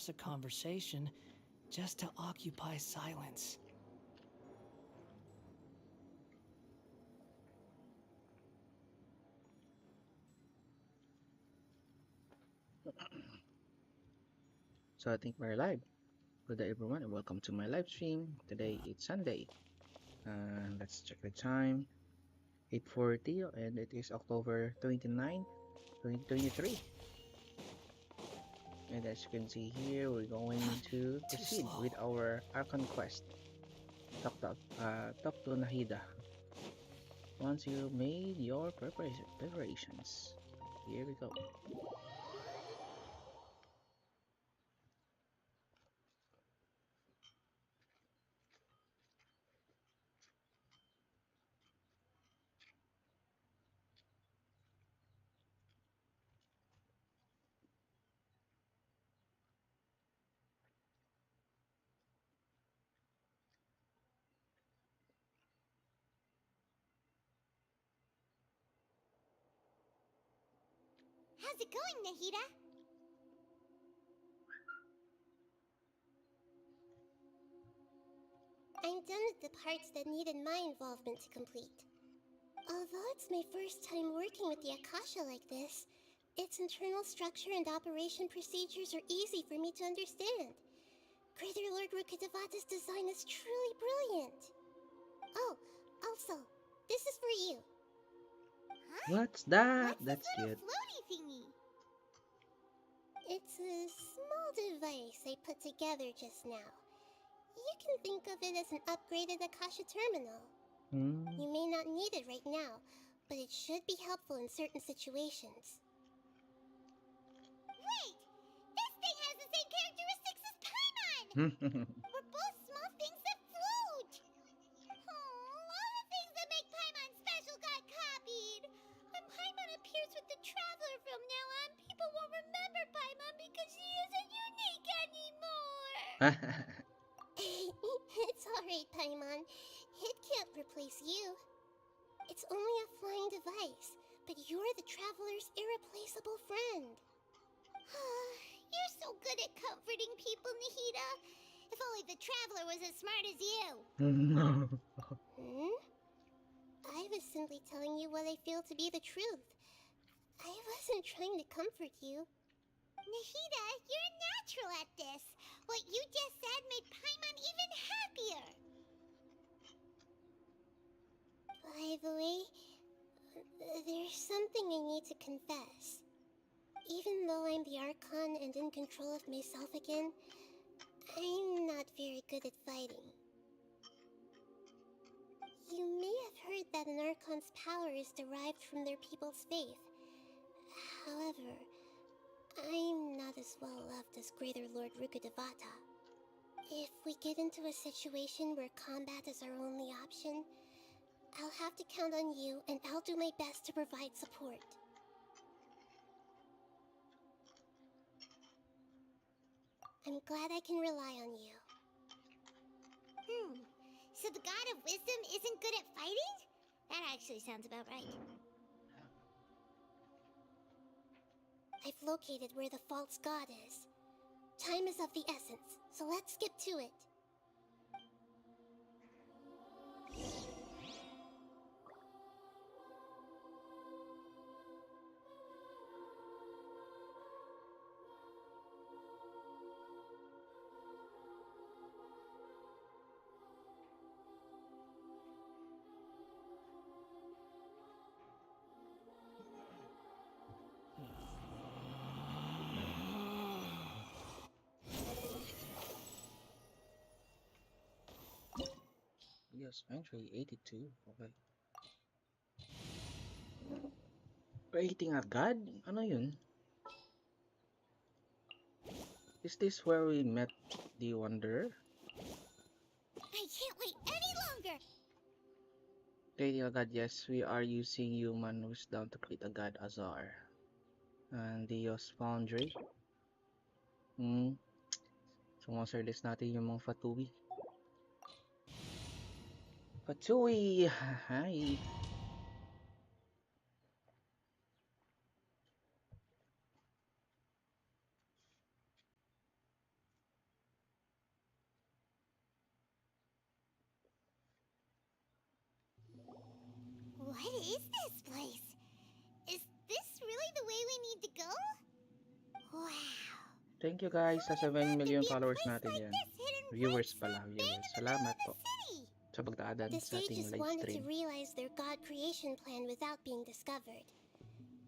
interrupts a conversation just to occupy silence. So I think we're live. Good day everyone and welcome to my live stream. Today it's Sunday. Let's check the time. 8:40 and it is October 29th, 2023. And as you can see here, we're going to Too proceed slow. with our Archon quest. Talk to Nahida. Once you made your preparations. Here we go. How's it going, Nahida? I'm done with the parts that needed my involvement to complete. Although it's my first time working with the Akasha like this, its internal structure and operation procedures are easy for me to understand. Greater Lord Rukkhadevata's design is truly brilliant. Oh, also, this is for you. Huh? What's that? What's this That's little cute. floaty thingy? It's a small device I put together just now. You can think of it as an upgraded Akasha terminal. Hmm. You may not need it right now, but it should be helpful in certain situations. Wait! This thing has the same characteristics as Paimon! We're both small things that float! Oh, all the things that make Paimon special got copied! When Paimon appears with the Traveler from now on, people won't remember Paimon because she isn't unique anymore! It's alright, Paimon. It can't replace you. It's only a flying device, but you're the Traveler's irreplaceable friend. You're so good at comforting people, Nahida. If only the Traveler was as smart as you. No. Hmm? I was simply telling you what I feel to be the truth. I wasn't trying to comfort you. Nahida, you're natural at this. What you just said made Paimon even happier. By the way, there's something I need to confess. Even though I'm the Archon and in control of myself again, I'm not very good at fighting. You may have heard that an Archon's power is derived from their people's faith. However, I'm not as well loved as Greater Lord Rukkhadevata. If we get into a situation where combat is our only option, I'll have to count on you and I'll do my best to provide support. I'm glad I can rely on you. So the God of Wisdom isn't good at fighting? That actually sounds about right. I've located where the false god is. Time is of the essence, so let's skip to it. Yes, entry 82. Okay. Creating a god? Ano yun? Is this where we met the Wanderer? I can't wait any longer! Creating a god, yes, we are using human wisdom to create a god Azar. And Dios Foundry. So mga service natin yung mga Fatui. Fatui! Hi! is this place? Is this really the way we need to go? Wow. Thank you guys sa Who 7 would have thought million there'd be a followers place natin like yan. this hidden Viewers right pala, smack bang viewers. in the middle Salamat of the po city? sa pagdaadan The sa ating sages live wanted stream. to realize their god creation plan without being discovered.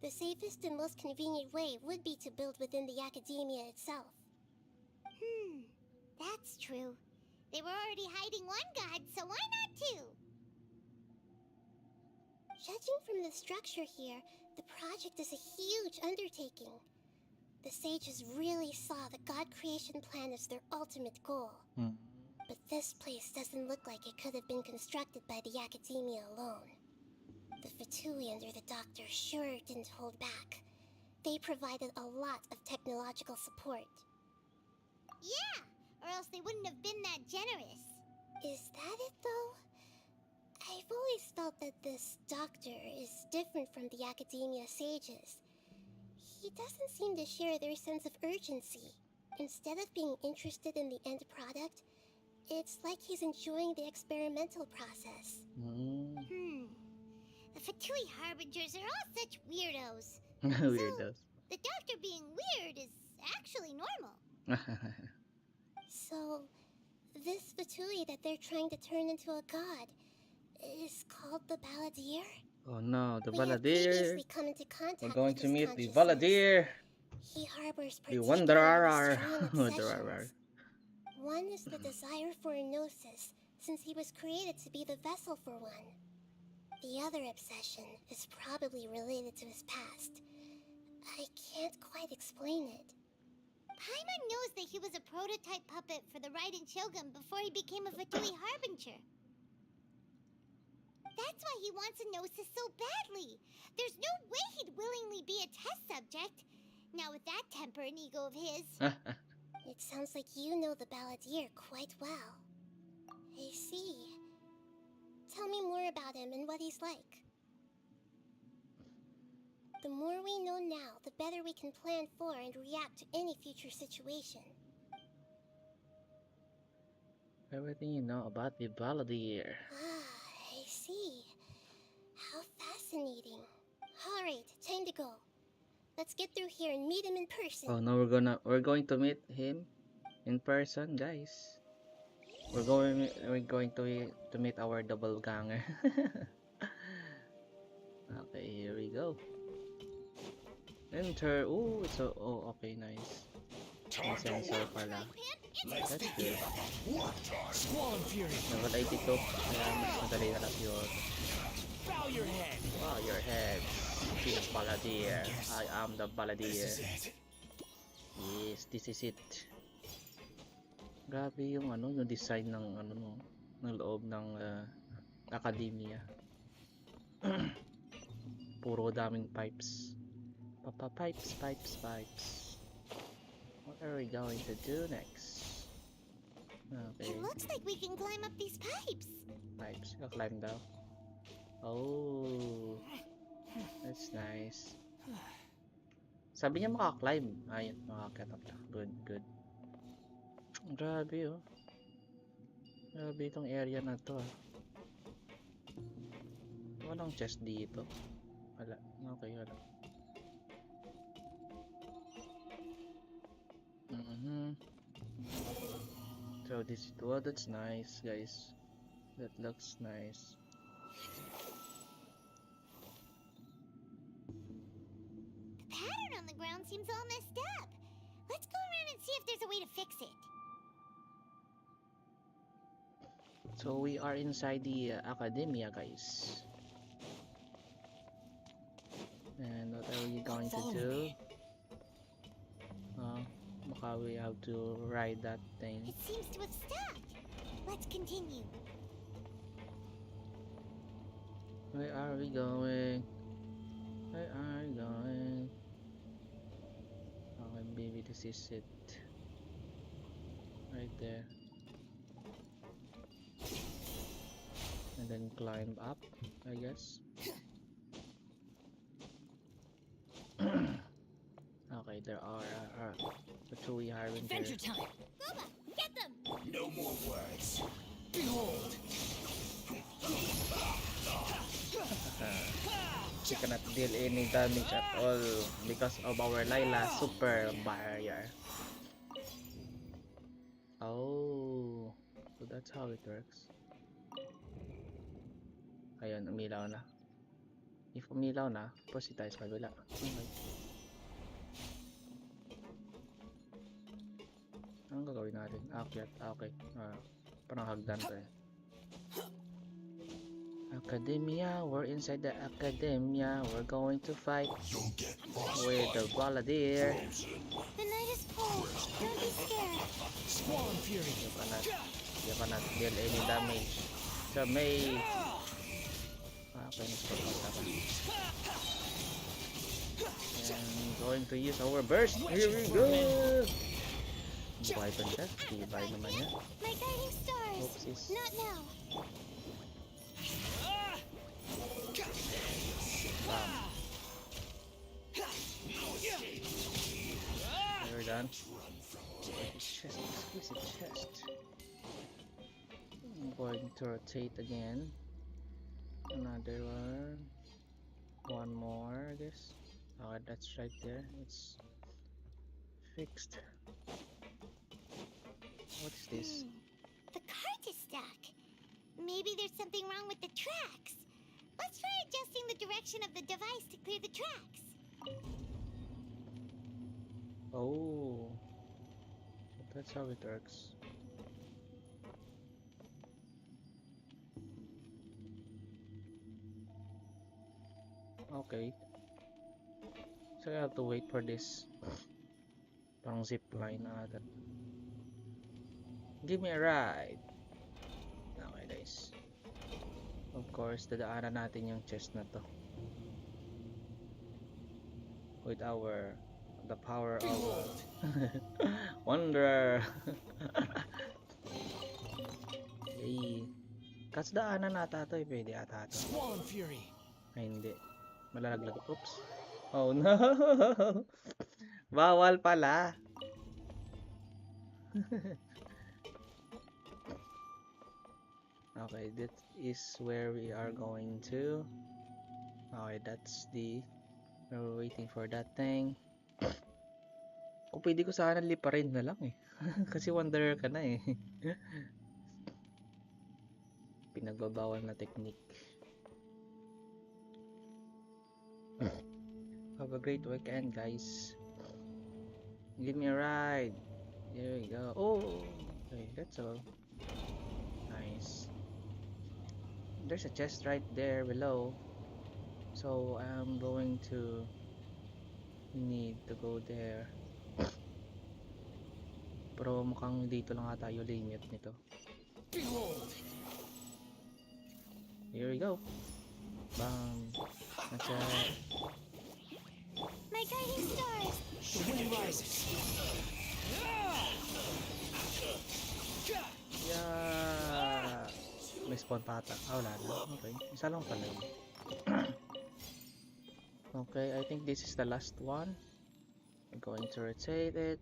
The safest and most convenient way would be to build within the academia itself. That's true. They were already hiding one god, so why not two? Judging from the structure here, the project is a huge undertaking. The sages really saw the god creation plan as their ultimate goal. But this place doesn't look like it could have been constructed by the academia alone. The Fatui under the doctor sure didn't hold back. They provided a lot of technological support. Yeah, or else they wouldn't have been that generous. Is that it, though? I've always felt that this doctor is different from the academia sages. He doesn't seem to share their sense of urgency. Instead of being interested in the end product, it's like he's enjoying the experimental process. The Fatui Harbingers are all such weirdos. Weirdos. The doctor being weird is actually normal. So, this Fatui that they're trying to turn into a god is called the Balladeer? Oh no, the We have Balladeer. previously come into contact We're going with to his meet the consciousness. Balladeer. He harbors The particularly Wanderer. strong Wanderer. obsessions. One is the desire for a gnosis, since he was created to be the vessel for one. The other obsession is probably related to his past. I can't quite explain it. Paimon knows that he was a prototype puppet for the Raiden Shogun before he became a Fatui Harbinger. That's why he wants a gnosis so badly. There's no way he'd willingly be a test subject. Now with that temper and ego of his. It sounds like you know the Balladeer quite well. I see. Tell me more about him and what he's like. The more we know now, the better we can plan for and react to any future situation. Everything you know about the Balladeer. I see. How fascinating. Alright, time to go. Let's get through here and meet him in person. Oh no, we're going to meet him in person, guys. We're going to meet our double ganger. Okay, here we go. Enter. Oh, it's a, oh, okay, nice. May sensor pala. That's good. Squall and Fury, Level 82, kaya mas madali na lang yun. bow your head. Wow, your head. See the Balladeer. I am the Balladeer. Yes, this is it. Grabe yung ano, yung design ng ano no, ng loob ng academia. Puro daming pipes. Pipes. What are we going to do next? Okay, It looks like we can climb up these pipes. pipes. Go climb down. Oh, that's nice. Sabi niya makaklimb. Ayun, makakit up lang. Good. Grabe oh. Grabe itong area na to ah. Walang chest dito. Wala. Okay, wala. So this is, oh, that's nice, guys. That looks nice. The pattern on the ground seems all messed up. Let's go around and see if there's a way to fix it. So we are inside the academia, guys. And what are we going to do? Baka we have to ride that thing. It seems to have stopped. Let's continue. Where are we going? Where are we going? Oh, maybe this is it. Right there. And then climb up, I guess. Okay, there are the two Harbingers. Adventure time. Boba, get them! No more words. Behold. We cannot deal any damage at all because of our Layla super barrier. Oh, so that's how it works. Ayun, umilaw na. If umilaw na, proceed tayo sa kabila. Okay. Anong gagawin natin? Akyat. Okay. Parang hagdan to eh. Academia, we're inside the academia. We're going to fight with the Balladeer. The night is cold. Don't be scared. Swan Fury. You cannot deal any damage to me. Okay, nag-spot pa. And going to use our burst. Here we go. Buhay pa siya. Tibay naman niya. My guiding stars. Oopsies. Not now. Bam. We're done. Chest, exquisite chest. I'm going to rotate again. Another one. One more, I guess. Oh, that's right there. It's fixed. What is this? The cart is stuck. Maybe there's something wrong with the tracks. Let's try adjusting the direction of the device to clear the tracks. Oh, that's how it works. Okay. So I have to wait for this. Parang zip line na ata. Give me a ride. Okay guys. Of course, dadaanan natin yung chest na to. With the power of wonder. Okay. Kasi daanan nata to eh. Pwede ata to. Swan Fury. Ay hindi. Malalaglag. Oops. Oh no. Bawal pala. Okay, that is where we are going to. Okay, that's the... We're waiting for that thing. Kung pwede ko sana liparin na lang eh. Kasi wanderer ka na eh. Pinagbabawal na technique. Have a great weekend, guys. Give me a ride. There we go. Oh, okay, that's all. Nice. There's a chest right there below. So I'm going to need to go there. Pero mukhang dito lang ata yung limit nito. Behold. Here we go. Bam. That's it. My guiding stars. The wind rises. Yeah. May spawn pa ata. Ah, wala na. Okay. Isa lang pala yun. Okay, I think this is the last one. I'm going to rotate it.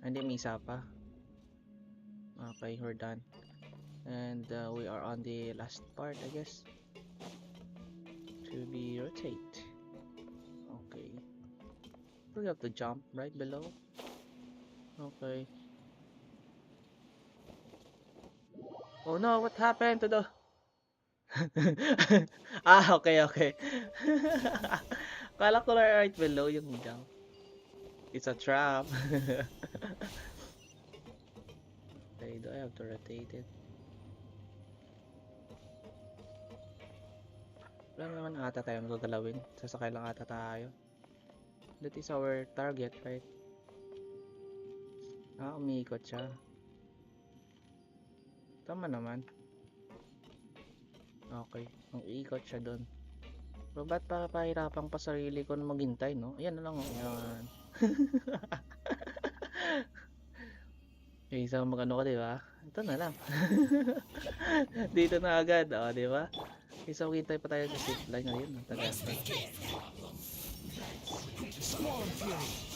Hindi, may isa pa. Okay, we're done. And we are on the last part, I guess. To be rotate. Okay. We have to jump right below. Okay. Oh no, what happened to the... okay, okay. Kala ko lang right below yung jump. It's a trap. Okay, do I have to rotate it? Wala naman ata tayo magagalawin. Sasakay lang ata tayo. That is our target, right? Ah, umiikot siya. Tama naman. Okay, ang iikot siya doon. Pero ba't pa pahirapang pa sarili ko na maghintay, no? Ayan na lang, oh. Ayan. Yung isang magano ka, diba? Ito na lang. Dito na agad, oh, diba? Isa maghintay pa tayo sa zipline ngayon. Ang tagal. Swan Fury.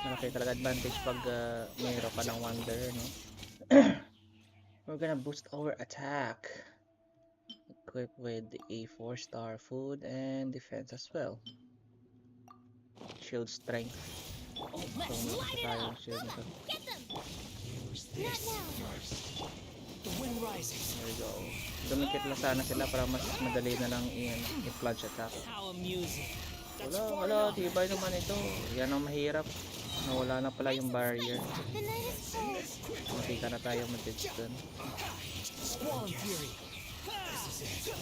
Malaki talaga advantage pag mayroon ka ng wonder, no? We're gonna boost our attack. Equipped with a 4-star food and defense as well. Shield strength. So malakas na tayo yung shield nito. Use this first. The wind rises. There we go. Dumikit lang sana sila para mas madali na lang i-plunge attack. How amusing. That's Wala, tibay naman ito. Yan ang mahirap. Nawala na pala yung barrier. The night is cold. Makita na tayo mag-ditch dun. Squall Fury. This is it.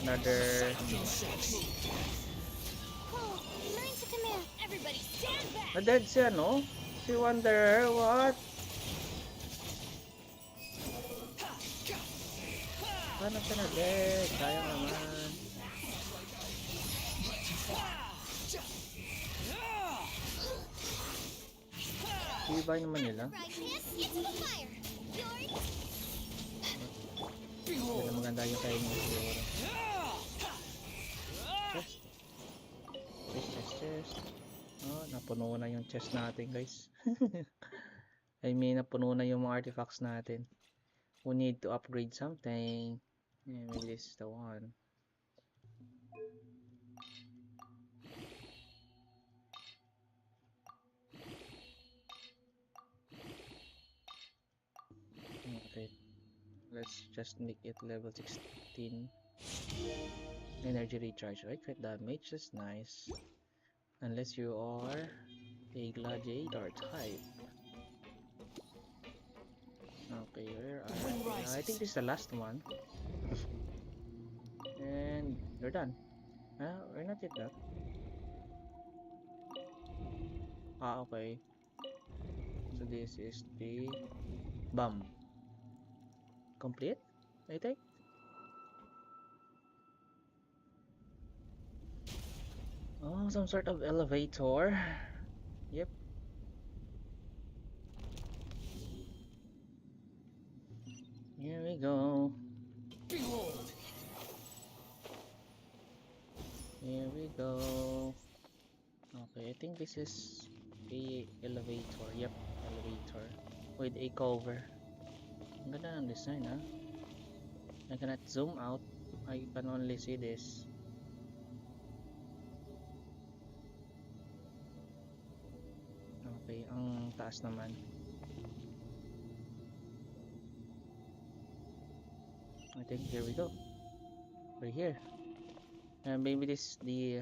Another... Cold. Mine to command. Everybody stand back! Na-dead siya, no? Si Wanderer, what? Paano siya na-dead? Sayang naman. Tibay naman nila. Right hand into the fire. Yours. Hindi na maganda yung kain mo siguro. Chest. Chest. Oh, napuno na yung chest natin, guys. I mean, napuno na yung mga artifacts natin. We need to upgrade something. Yeah, maybe this is the one. Okay. Let's just make it level 16. Energy recharge, right? Crit damage, that's nice. Unless you are a gladiator type. Okay, where are we? I think this is the last one. And we're done. We're not yet done. Okay. So this is the bomb. Complete, I think. Oh, some sort of elevator. Yep. Here we go. Behold. Here we go. Okay, I think this is a elevator. Yep, elevator with a cover. Ang ganda ng design, ha? I cannot zoom out. I can only see this. Okay, ang taas naman. I think here we go. We're here. And maybe this is the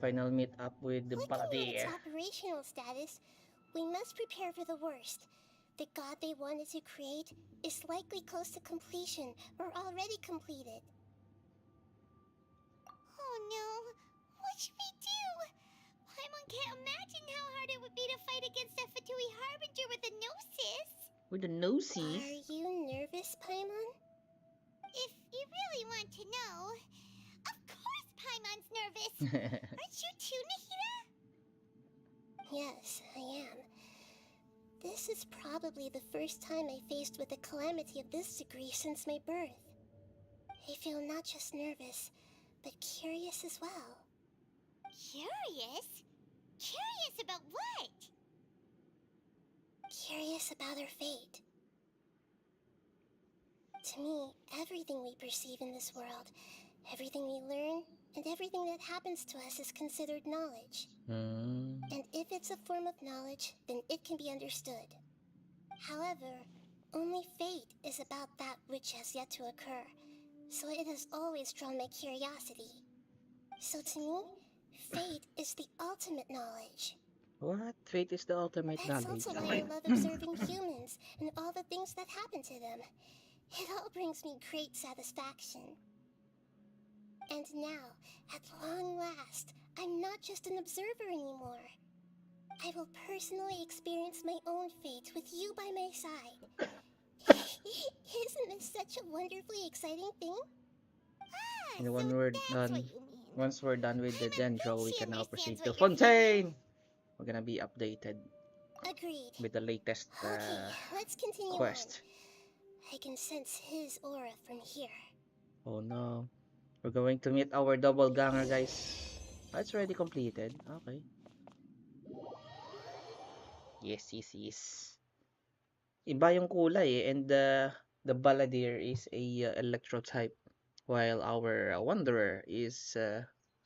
final meet up with the Looking body. at its operational status, we must prepare for the worst. The god they wanted to create is likely close to completion or already completed. Oh no! What should we do? Paimon can't imagine how hard it would be to fight against a Fatui Harbinger with a Gnosis. With the nosy. Are you nervous, Paimon? If you really want to know, of course Paimon's nervous. Aren't you too, Nahida? Yes, I am. This is probably the first time I faced with a calamity of this degree since my birth. I feel not just nervous, but curious as well. Curious? Curious about what? Curious about our fate. To me, everything we perceive in this world, everything we learn, and everything that happens to us is considered knowledge. And if it's a form of knowledge, then it can be understood. However, only fate is about that which has yet to occur, so it has always drawn my curiosity. So to me, fate is the ultimate knowledge. What? Fate is the ultimate That's knowledge. also why I love observing humans and all the things that happen to them. It all brings me great satisfaction. And now, at long last, I'm not just an observer anymore. I will personally experience my own fate with you by my side. Isn't this such a wonderfully exciting thing? And when So we're that's done, what you mean. once we're done with the dendro, we can now proceed to Understands what you're Fontaine. We're gonna be updated Agreed. with the latest Okay, let's continue quest. on. I can sense his aura from here. Oh no, we're going to meet our double ganger, guys. That's already completed. Okay. Yes, yes, yes. Iba yung kulay and the Balladeer is a electro type while our Wanderer is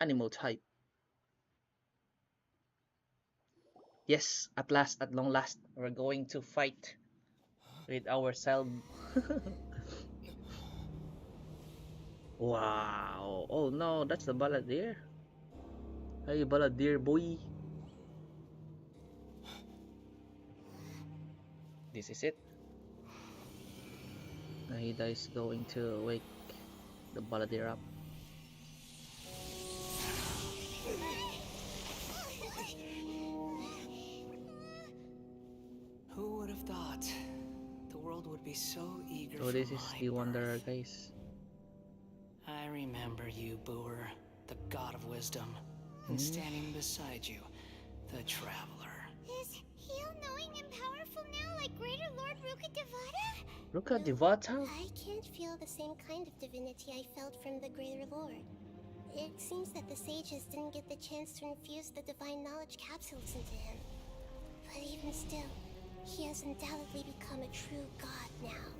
animal type. Yes, at last, at long last, we're going to fight with ourselves. Wow. Oh no, that's the Balladeer. Hey, Balladeer boy. This is it. Nahida is going to wake the Balladeer up. Who would have thought the world would be so eager So for this is my the Wanderer, birth? guys. I remember you, Booer, the god of wisdom, and standing beside you, the traveler. Is he all-knowing and powerful now, like Greater Lord Ruka Devata? Ruka No, Devata? I can't feel the same kind of divinity I felt from the Greater Lord. It seems that the sages didn't get the chance to infuse the divine knowledge capsules into him. But even still, he has undoubtedly become a true god now.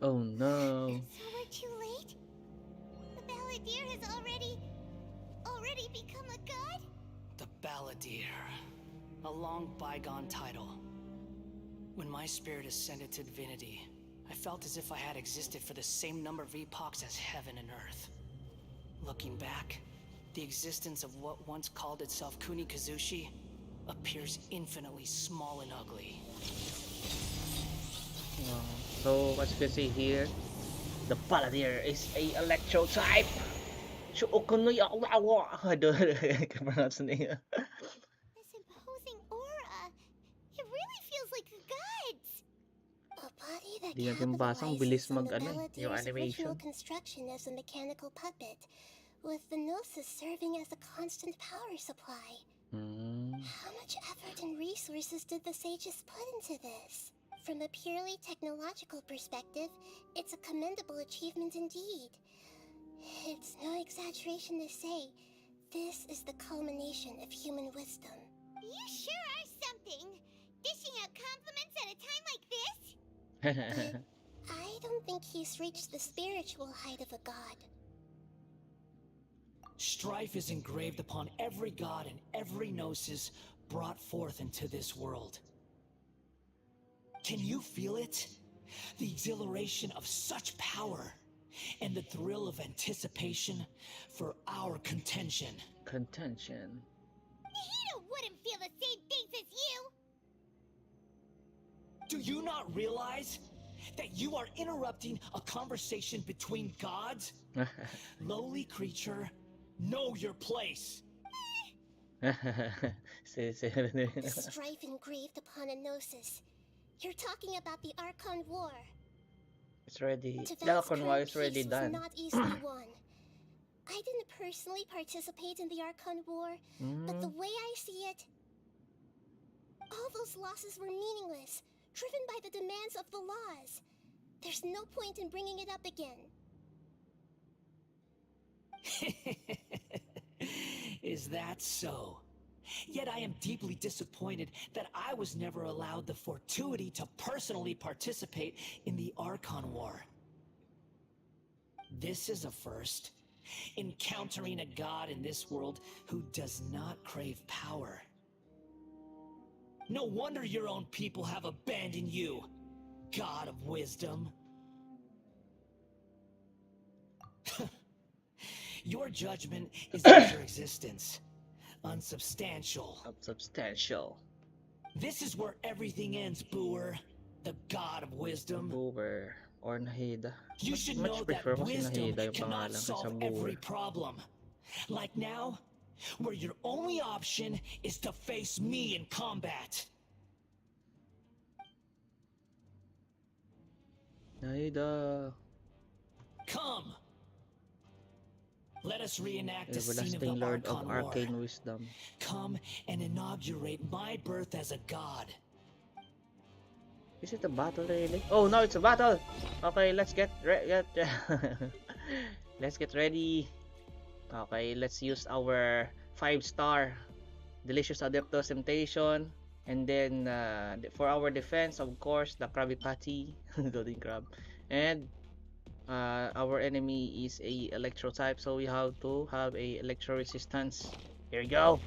Oh no. So we're too late? The Balladeer has already become a god? The Balladeer. A long bygone title. When my spirit ascended to divinity, I felt as if I had existed for the same number of epochs as heaven and earth. Looking back, the existence of what once called itself Kuni Kazushi appears infinitely small and ugly. So as you can see here, the Balladeer is a electro type. So I can pronounce the name. This imposing aura. It really feels like a god's. A body that Di natin basang bilis capitalizes on the yung Balladier's original animation. construction as a mechanical puppet, with the Gnosis serving as a constant power supply. How much effort and resources did the sages put into this? From a purely technological perspective, it's a commendable achievement indeed. It's no exaggeration to say, this is the culmination of human wisdom. You sure are something. Dishing out compliments at a time like this? But I don't think he's reached the spiritual height of a god. Strife is engraved upon every god and every gnosis brought forth into this world. Can you feel it? The exhilaration of such power and the thrill of anticipation for our contention. Contention. Nahida wouldn't feel the same things as you. Do you not realize that you are interrupting a conversation between gods? Lowly creature, know your place. The strife engraved upon a gnosis. You're talking about the Archon War. It's already, the Tavell's Archon War current is already peace was done. not easily won. I didn't personally participate in the Archon War, but the way I see it, all those losses were meaningless, driven by the demands of the laws. There's no point in bringing it up again. Is that so? Yet I am deeply disappointed that I was never allowed the fortuity to personally participate in the Archon War. This is a first. Encountering a god in this world who does not crave power. No wonder your own people have abandoned you, god of wisdom. Your judgment is your existence. Unsubstantial. Unsubstantial. This is where everything ends, Booer, the god of wisdom. Booer or Nahida. You should Much know prefer that ko si wisdom Nahida yung cannot pangalan solve kaysa every Booer. problem. Like now, where your only option is to face me in combat. Nahida. Come! Let us reenact the scene of Everlasting the Lord of Archon War. Arcane Wisdom. Come and inaugurate my birth as a god. Is it a battle really? Oh no, it's a battle! Okay, let's get let's get ready. Okay, let's use our 5-star Delicious Adeptus Temptation. And then for our defense, of course, the Krabby Patty, golden crab, and our enemy is a electro type, so we have to have a electro resistance. Here we go.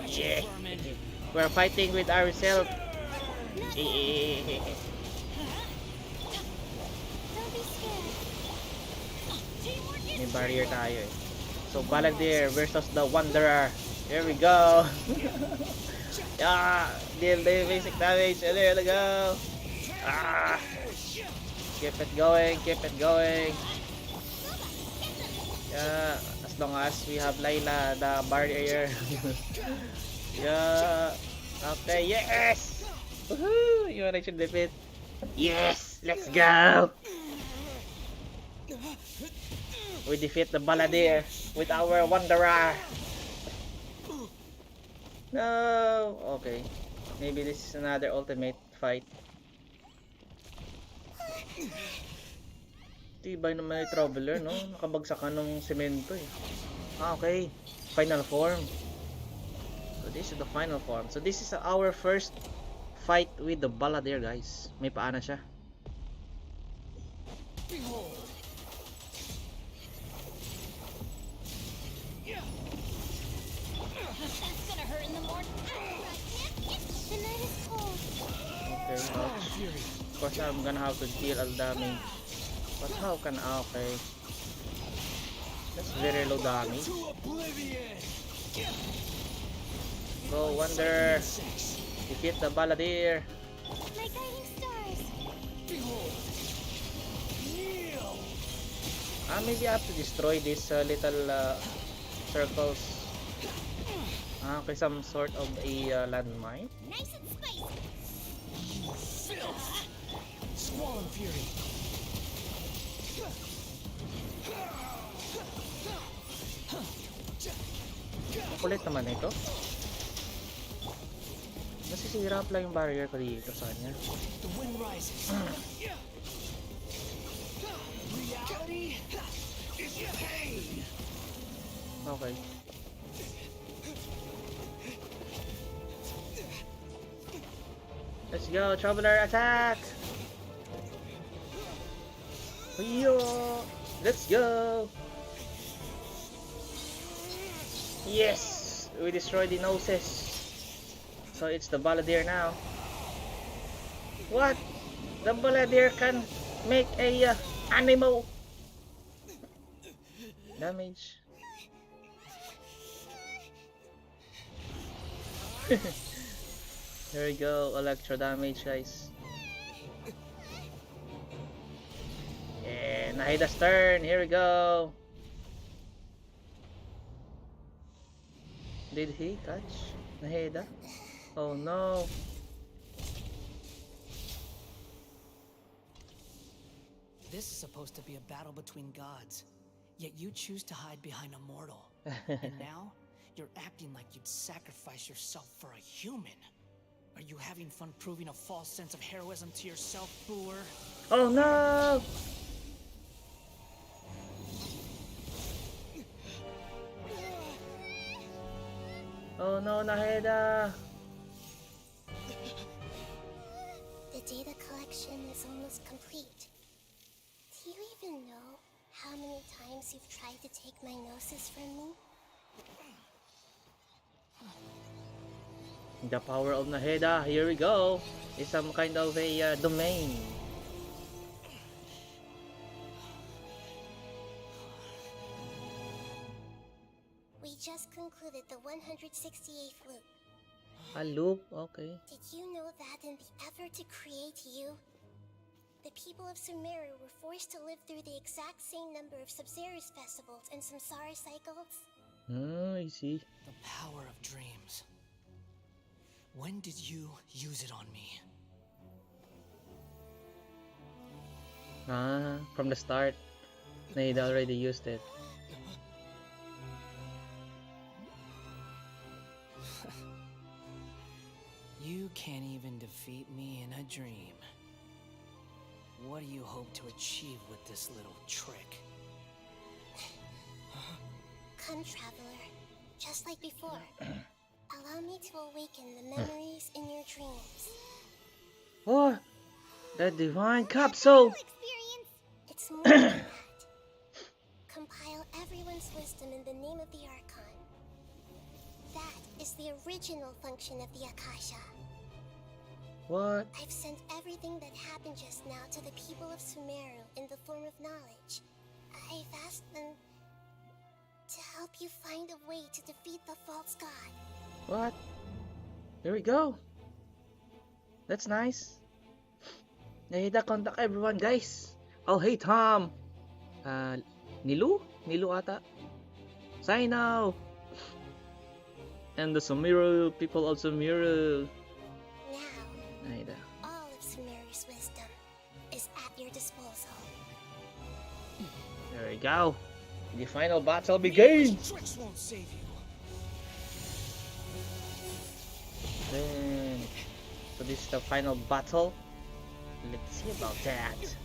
Yeah, we're fighting with ourselves. Don't be scared. Teamwork is May barrier tayo eh. So Balladeer versus the Wanderer. Here we go. Yeah, deal the basic damage. And there we go. Ah, keep it going, keep it going. Yeah, as long as we have Layla, the barrier. Yeah. Okay, yes. Woohoo! You wanna shoot defeat? Yes, let's go. We defeat the Balladeer with our Wanderer. No. Okay. Maybe this is another ultimate fight. Tibay naman yung Traveler, no? Nakabagsak ka ng semento eh. Ah, okay. Final form. So this is the final form. So this is our first fight with the Balladeer, guys. May paa na siya. That's gonna hurt in the morning. The night is cold. Okay, ouch. Of course, I'm gonna have to deal all damage. But how can... Ah, okay. That's very low damage. Go, Wonder! Defeat the Balladeer! My guiding stars. Ah, maybe I have to destroy these little circles. Ah, okay, some sort of a landmine. Nice and spicy. Swallow Fury. Kulit naman ito. Nasisira pala yung barrier ko dito sa kanya. The wind rises. Reality is pain. Okay. Let's go, Traveler, attack! Yo! Let's go! Yes! We destroyed the noses. So it's the Balladeer now. What? The Balladeer can make a animal damage. There we go, electro damage, guys. And Nahida's turn. Here we go. Did he catch Nahida? Oh no. This is supposed to be a battle between gods, yet you choose to hide behind a mortal. And now, you're acting like you'd sacrifice yourself for a human. Are you having fun proving a false sense of heroism to yourself, Booer? Oh no! Oh no, Nahida! The data collection is almost complete. Do you even know how many times you've tried to take my gnosis from me? The power of Nahida, here we go. It's some kind of a domain. We just concluded the 168th loop. A loop, okay. Did you know that in the effort to create you, the people of Sumeru were forced to live through the exact same number of Sabzerus festivals and Samsara cycles? I see. The power of dreams. When did you use it on me? Ah, from the start. Nahida already used it. You can't even defeat me in a dream. What do you hope to achieve with this little trick? Come, traveler. Just like before. I'll Allow me to awaken the memories in your dreams. Oh, the divine capsule. Experience. It's more than that. Compile everyone's wisdom in the name of the Archon. That is the original function of the Akasha. What? I've sent everything that happened just now to the people of Sumeru in the form of knowledge. I've asked them to help you find a way to defeat the false god. What? There we go. That's nice. Nahida, contact everyone, guys. Oh, hey, Tom. Nilu? Nilu ata. Sign now. And the Sumeru, people of Sumeru. Now, Nahida. all of Sumeru's wisdom is at your disposal. There we go. The final battle begins. Tricks won't save you. Then, so this is the final battle. Let's see about that.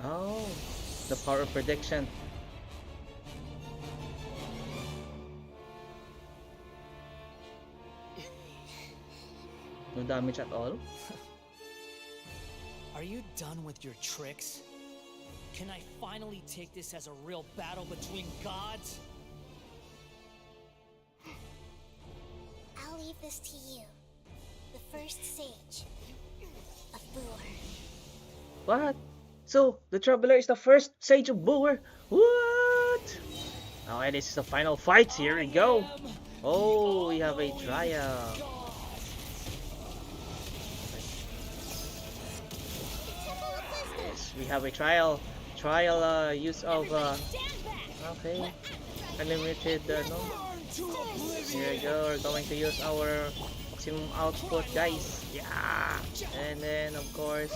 Oh, the power of prediction. No damage at all. Are you done with your tricks? Can I finally take this as a real battle between gods? I'll leave this to you, the first sage of Boor. What? So, the Traveler is the first Sage of Boor? What? Okay, this is the final fight. Here we go. Oh, we have a trial. Yes, we have a trial. Use of, okay. Unlimited, no? Here we go. We're going to use our maximum output, guys. Yeah! And then, of course,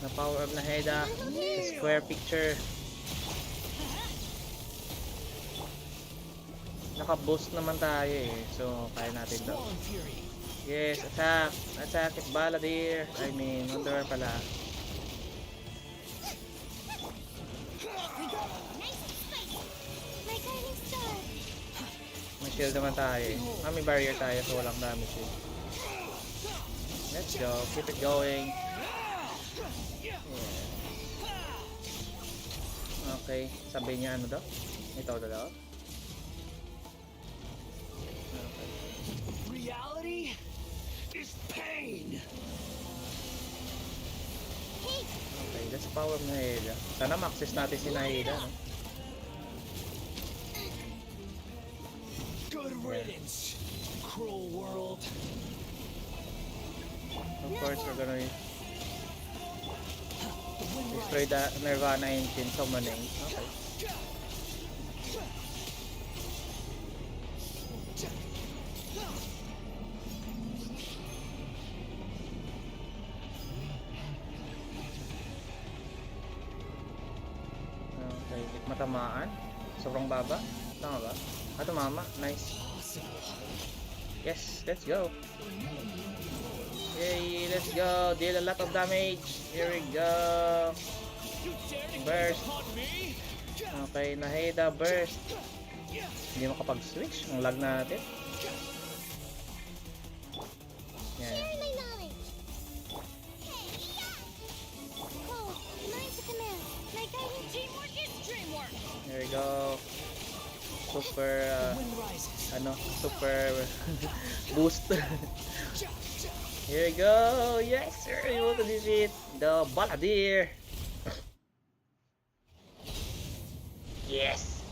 the power of Nahida, the square picture. Naka-boost naman tayo eh. So, kaya natin to. Yes, attack! Attack it, Balladeer! I mean, Wanderer pala. May shield naman tayo eh. May barrier tayo so walang damage eh. Let's go, keep it going. Yeah. Okay, sabi niya ano daw? Ito daw? Okay. Reality is pain. Okay, that's the power of Nahida. Sana ma-access natin si Nahida, no? Good riddance, cruel world. Of course, we're gonna destroy the Nirvana engine summoning. Okay. Okay, matamaan. Sobrang baba. Tama ba? Tumama. Nice. Yes, let's go. Yay, let's go. Deal a lot of damage. Here we go. Burst. Okay, Nahida, burst. Hindi makapag-switch. Ang lag natin. Yan. Share my knowledge. Oh, mine's a command. My guiding teamwork is dreamwork. Here we go. Super, super boost. Here we go. Yes, sir. We want to defeat the Balladeer. Yes.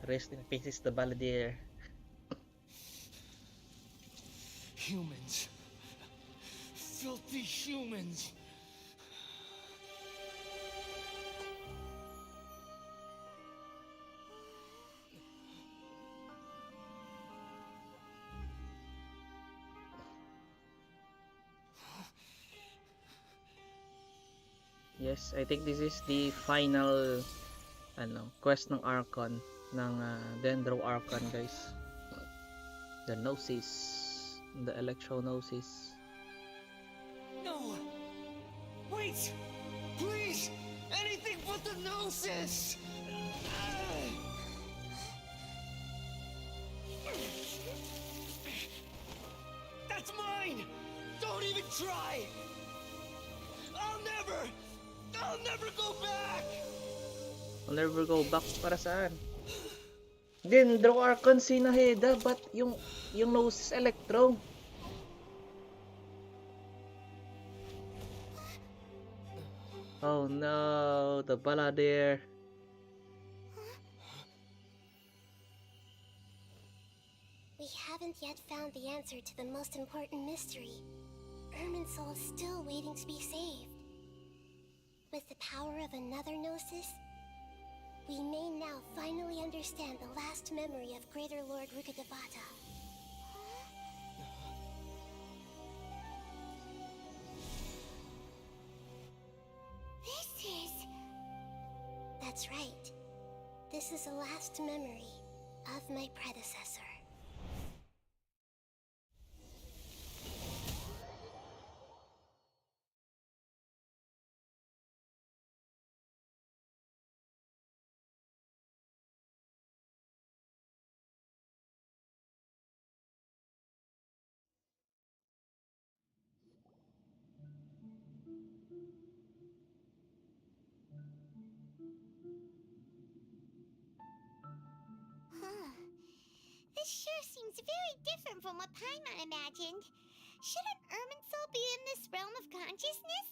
Rest in peace, the Balladeer. Humans. Filthy humans. Yes, I think this is the final quest ng Archon ng Dendro Archon, guys. The Gnosis. The electronosis. No! Wait! Please! Anything but the gnosis! That's mine! Don't even try! I'll never go back! I'll never go back. Para saan? Then, draw Archon si Nahida, but yung Gnosis Electro. Oh no, the Balladeer. We haven't yet found the answer to the most important mystery. Irminsul is still waiting to be saved. With the power of another Gnosis, we may now finally understand the last memory of Greater Lord Rukkhadevata. This is... That's right. This is the last memory of my predecessor. Huh. This sure seems very different from what Paimon imagined. Shouldn't Irminsul be in this realm of consciousness?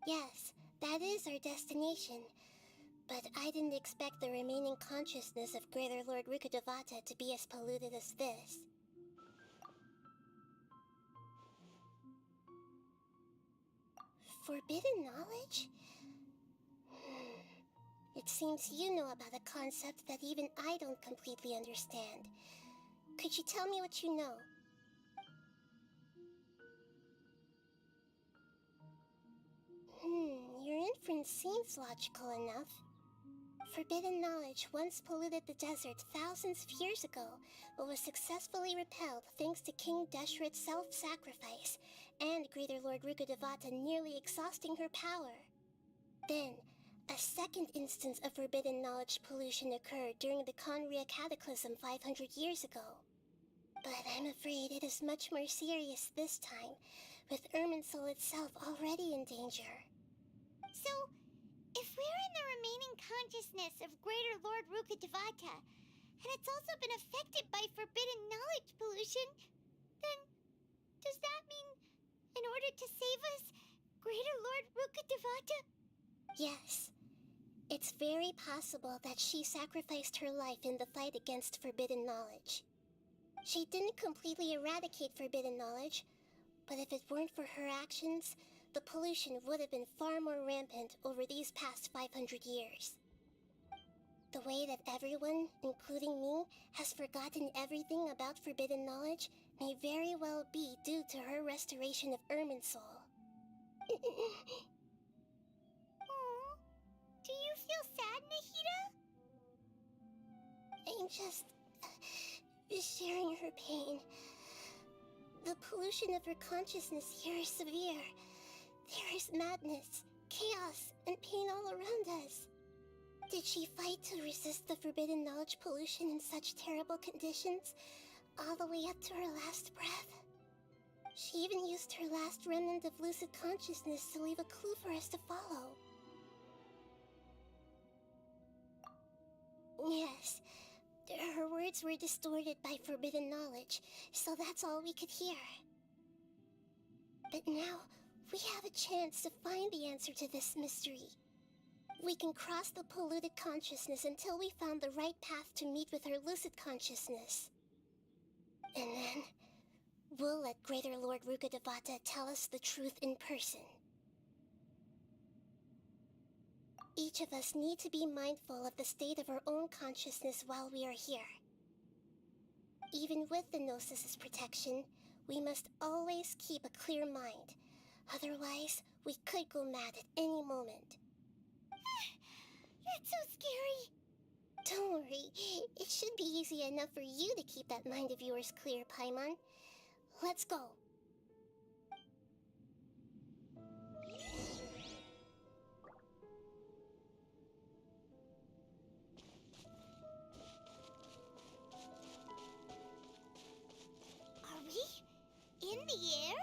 Yes, that is our destination. But I didn't expect the remaining consciousness of Greater Lord Rukkhadevata to be as polluted as this. Forbidden knowledge? It seems you know about a concept that even I don't completely understand. Could you tell me what you know? Your inference seems logical enough. Forbidden knowledge once polluted the desert thousands of years ago, but was successfully repelled thanks to King Deshret's self-sacrifice, and Greater Lord Rukkhadevata nearly exhausting her power. Then, a second instance of forbidden knowledge pollution occurred during the Conria Cataclysm 500 years ago. But I'm afraid it is much more serious this time, with Irminsul itself already in danger. So, if we're in the remaining consciousness of Greater Lord Rukkhadevata, and it's also been affected by forbidden knowledge pollution, then does that mean, in order to save us, Greater Lord Rukkhadevata? Yes. It's very possible that she sacrificed her life in the fight against forbidden knowledge. She didn't completely eradicate forbidden knowledge, but if it weren't for her actions, the pollution would have been far more rampant over these past 500 years. The way that everyone, including me, has forgotten everything about forbidden knowledge may very well be due to her restoration of Irminsul. Aw, do you feel sad, Nahida? I'm just sharing her pain. The pollution of her consciousness here is severe. There is madness, chaos, and pain all around us. Did she fight to resist the forbidden knowledge pollution in such terrible conditions, all the way up to her last breath? She even used her last remnant of lucid consciousness to leave a clue for us to follow. Yes, her words were distorted by forbidden knowledge, so that's all we could hear. But now, we have a chance to find the answer to this mystery. We can cross the polluted consciousness until we found the right path to meet with our lucid consciousness. And then, we'll let Greater Lord Rukkhadevata tell us the truth in person. Each of us need to be mindful of the state of our own consciousness while we are here. Even with the Gnosis's protection, we must always keep a clear mind. Otherwise, we could go mad at any moment. That's so scary. Don't worry, it should be easy enough for you to keep that mind of yours clear, Paimon. Let's go. Are we in the air?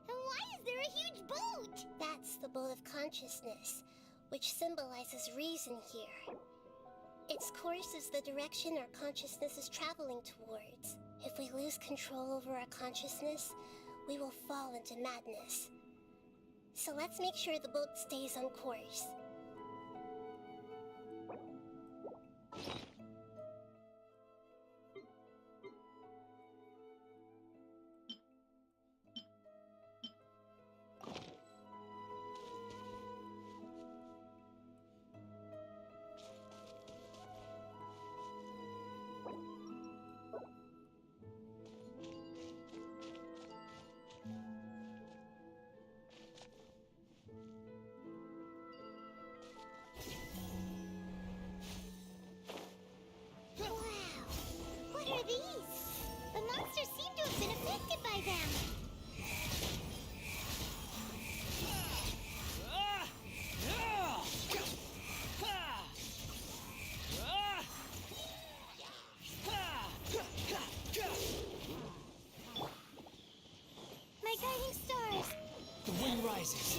And why is there a huge boat? That's the boat of consciousness, which symbolizes reason here. Its course is the direction our consciousness is traveling towards. If we lose control over our consciousness, we will fall into madness. So let's make sure the boat stays on course. What are these? The monsters seem to have been affected by them. My guiding stars. The wind rises.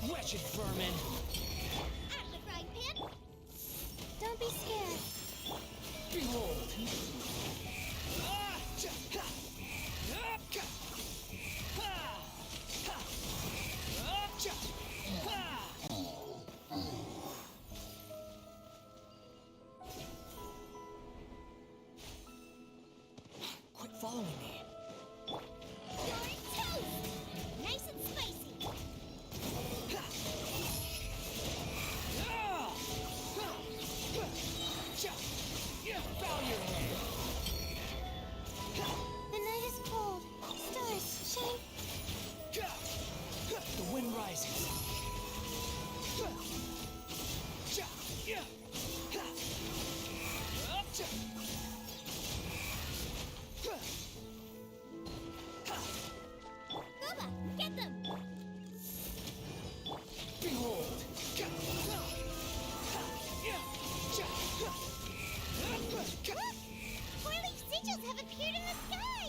Wretched vermin! At the frying pan. Don't be scared. Behold! Quit following me. You're toast. Nice and spicy. Bow your head! The night is cold. Stars shine. The wind rises. Goba, get them. Behold! Look! Four-leaf sigils have appeared in the sky.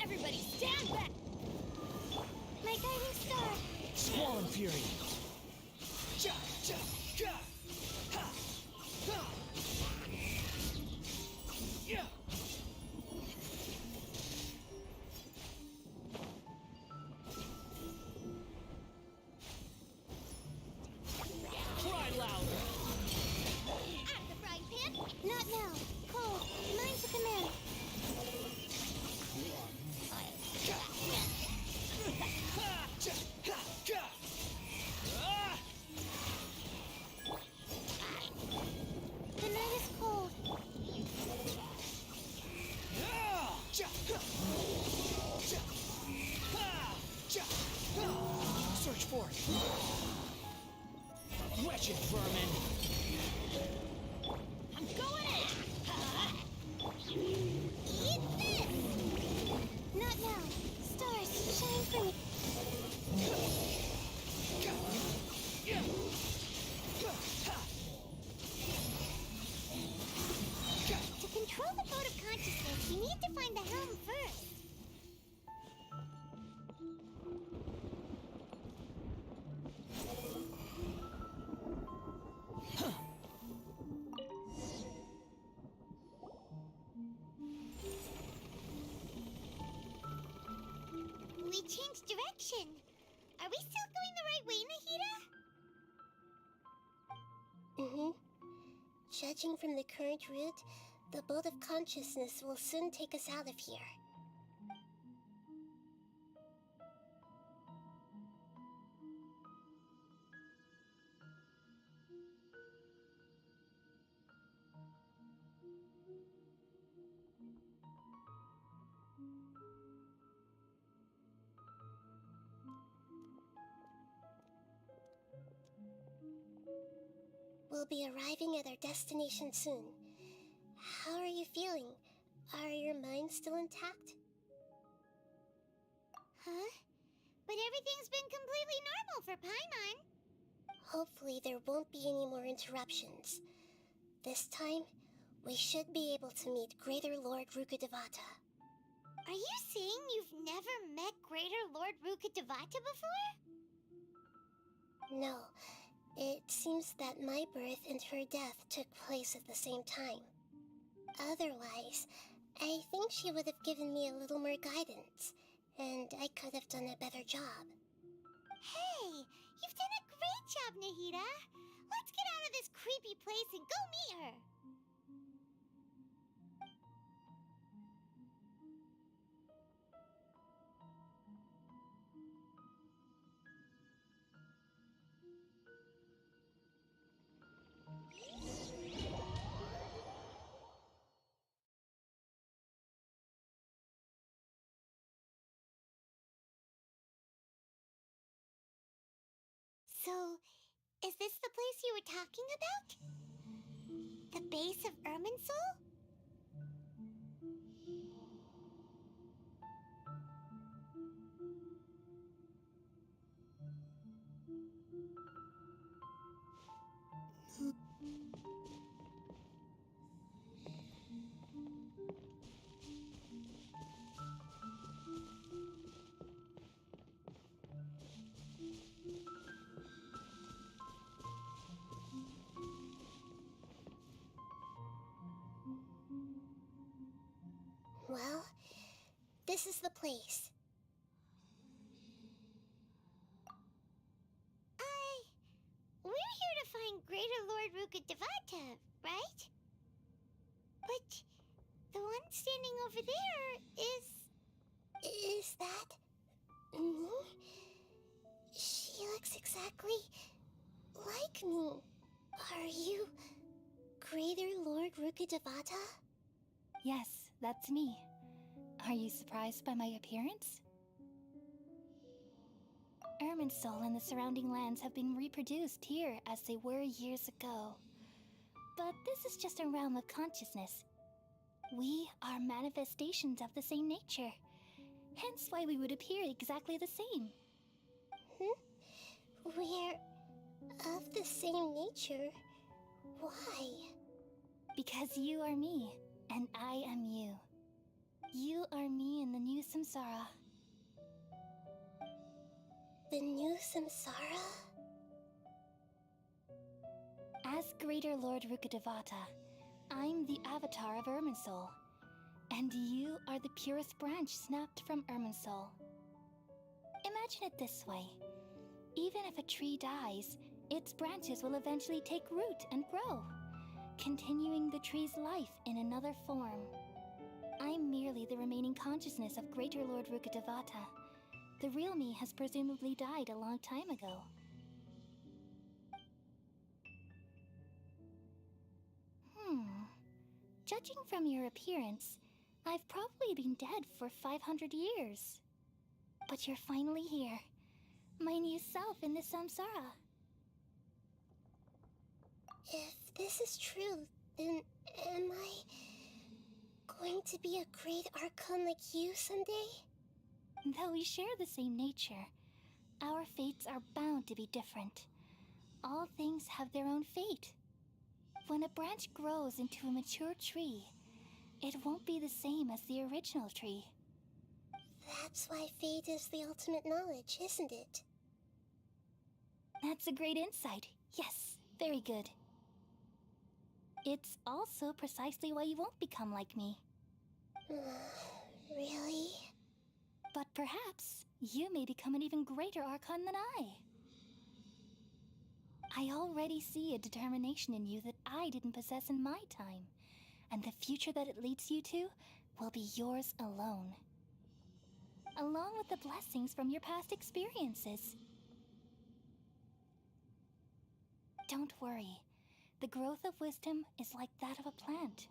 Everybody stand back! My guiding star. Squall and fury! Cry louder! At the frying pan. Not now. Cold. Mine to command. The night is cold. Search for it! Wretched vermin! I'm going in! Eat this! Not now. Stars, shine for me. To control the boat of consciousness, you need to find the helm first. We changed direction. Are we still going the right way, Nahida? Judging from the current route, the boat of consciousness will soon take us out of here. We'll be arriving at our destination soon. How are you feeling? Are your minds still intact? Huh? But everything's been completely normal for Paimon. Hopefully there won't be any more interruptions. This time, we should be able to meet Greater Lord Rukkhadevata. Are you saying you've never met Greater Lord Rukkhadevata before? No, it seems that my birth and her death took place at the same time. Otherwise, I think she would have given me a little more guidance, and I could have done a better job. Hey, you've done a great job, Nahida. Let's get out of this creepy place and go meet her. So, is this the place you were talking about? The base of Irminsul? Well, this is the place. We're here to find Greater Lord Rukkhadevata, right? But the one standing over there Is that me? She looks exactly like me. Are you Greater Lord Rukkhadevata? Yes, that's me. Are you surprised by my appearance? Irminsul and the surrounding lands have been reproduced here as they were years ago. But this is just a realm of consciousness. We are manifestations of the same nature. Hence why we would appear exactly the same. We're of the same nature. Why? Because you are me, and I am you. You are me in the new samsara. The new samsara? As Greater Lord Rukkhadevata, I'm the avatar of Irminsul, and you are the purest branch snapped from Irminsul. Imagine it this way. Even if a tree dies, its branches will eventually take root and grow, continuing the tree's life in another form. I'm merely the remaining consciousness of Greater Lord Rukkhadevata. The real me has presumably died a long time ago. Judging from your appearance, I've probably been dead for 500 years. But you're finally here. My new self in the samsara. If this is true, then am I going to be a great Archon like you someday? Though we share the same nature, our fates are bound to be different. All things have their own fate. When a branch grows into a mature tree, it won't be the same as the original tree. That's why fate is the ultimate knowledge, isn't it? That's a great insight. Yes, very good. It's also precisely why you won't become like me. Really? But perhaps you may become an even greater Archon than I already see a determination in you that I didn't possess in my time, and the future that it leads you to will be yours alone. Along with the blessings from your past experiences. Don't worry. The growth of wisdom is like that of a plant.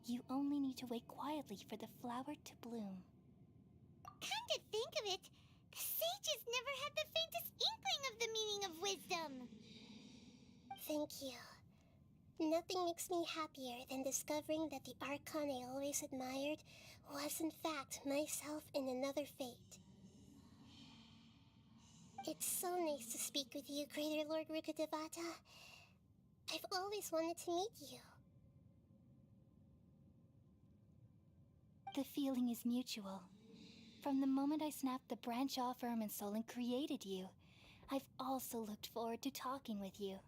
You only need to wait quietly for the flower to bloom. Come to think of it, the sages never had the faintest inkling of the meaning of wisdom. Thank you. Nothing makes me happier than discovering that the Archon I always admired was in fact myself in another fate. It's so nice to speak with you, Greater Lord Rukkhadevata. I've always wanted to meet you. The feeling is mutual. From the moment I snapped the branch off Irminsul and created you, I've also looked forward to talking with you.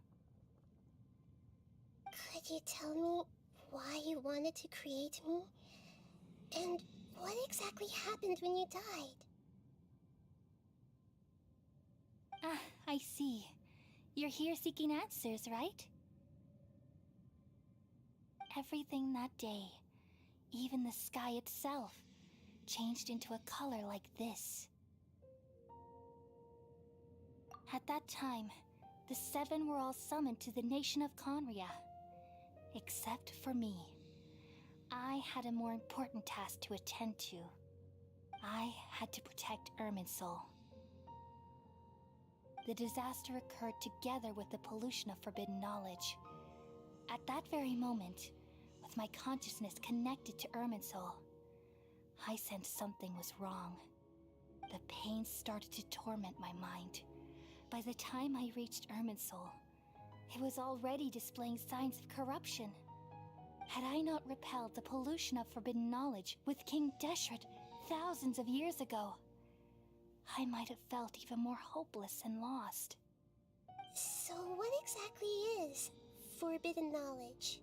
Could you tell me why you wanted to create me? And what exactly happened when you died? Ah, I see. You're here seeking answers, right? Everything that day, even the sky itself, changed into a color like this. At that time, the seven were all summoned to the nation of Conria. Except for me. I had a more important task to attend to. I had to protect Irminsul. The disaster occurred together with the pollution of forbidden knowledge. At that very moment, with my consciousness connected to Irminsul, I sensed something was wrong. The pain started to torment my mind. By the time I reached Irminsul, it was already displaying signs of corruption. Had I not repelled the pollution of forbidden knowledge with King Deshret thousands of years ago, I might have felt even more hopeless and lost. So what exactly is forbidden knowledge?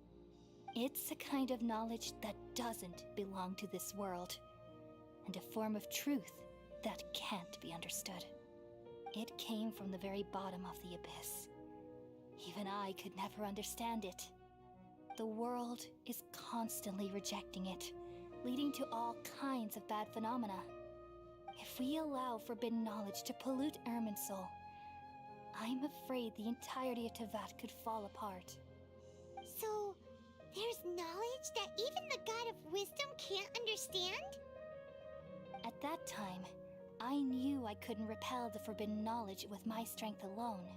It's a kind of knowledge that doesn't belong to this world, and a form of truth that can't be understood. It came from the very bottom of the abyss. Even I could never understand it. The world is constantly rejecting it, leading to all kinds of bad phenomena. If we allow forbidden knowledge to pollute Irminsul, I'm afraid the entirety of Teyvat could fall apart. So, there's knowledge that even the god of wisdom can't understand? At that time, I knew I couldn't repel the forbidden knowledge with my strength alone.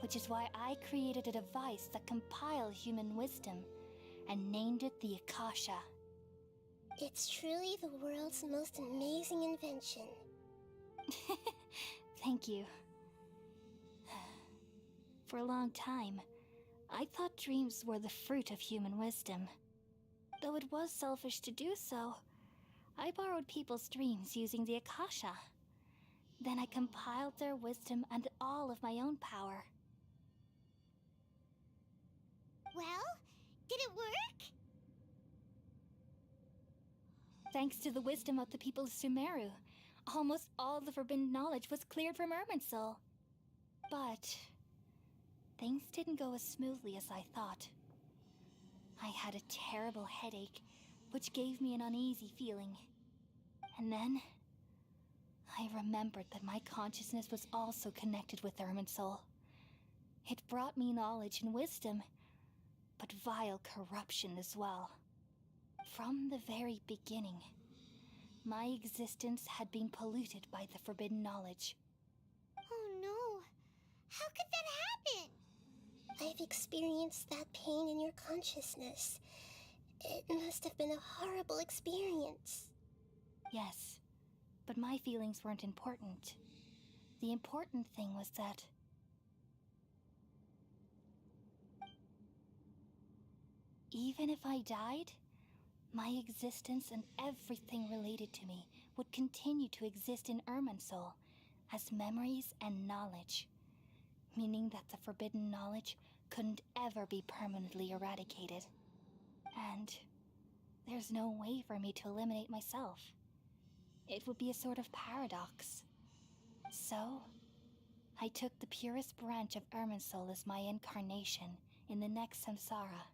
Which is why I created a device that compiled human wisdom and named it the Akasha. It's truly the world's most amazing invention. Thank you. For a long time, I thought dreams were the fruit of human wisdom. Though it was selfish to do so, I borrowed people's dreams using the Akasha. Then I compiled their wisdom and all of my own power. Well, did it work? Thanks to the wisdom of the people of Sumeru, almost all the forbidden knowledge was cleared from Irminsul. But things didn't go as smoothly as I thought. I had a terrible headache, which gave me an uneasy feeling. And then I remembered that my consciousness was also connected with Irminsul. It brought me knowledge and wisdom, but vile corruption as well. From the very beginning, my existence had been polluted by the forbidden knowledge. Oh no. How could that happen? I've experienced that pain in your consciousness. It must have been a horrible experience. Yes, but my feelings weren't important. The important thing was that even if I died, my existence and everything related to me would continue to exist in Irminsul as memories and knowledge, meaning that the forbidden knowledge couldn't ever be permanently eradicated. And there's no way for me to eliminate myself. It would be a sort of paradox. So, I took the purest branch of Irminsul as my incarnation in the next samsara,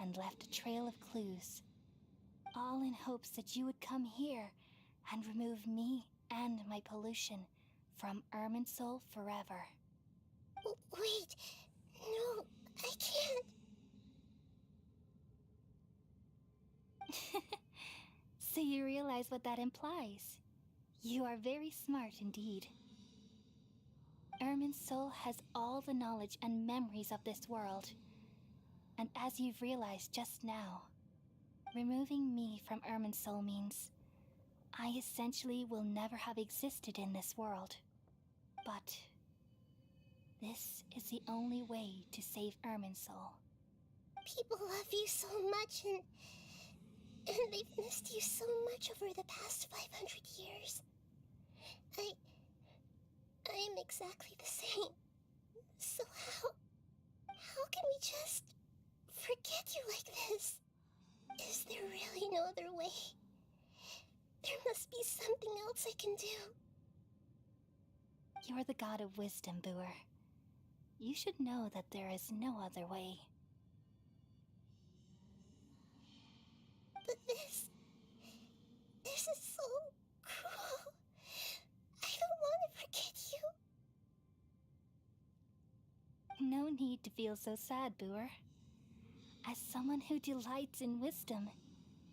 and left a trail of clues, all in hopes that you would come here and remove me and my pollution from Irminsul forever. Wait, no, I can't. So you realize what that implies. You are very smart indeed. Ermin's soul has all the knowledge and memories of this world. And as you've realized just now, removing me from Ermin's soul means I essentially will never have existed in this world. But this is the only way to save Ermin's soul. People love you so much, and they've missed you so much over the past 500 years. I am exactly the same. So how can we just forget you like this? Is there really no other way? There must be something else I can do. You're the god of wisdom, Booer. You should know that there is no other way. But this is so cruel. I don't want to forget you. No need to feel so sad, Booer. As someone who delights in wisdom,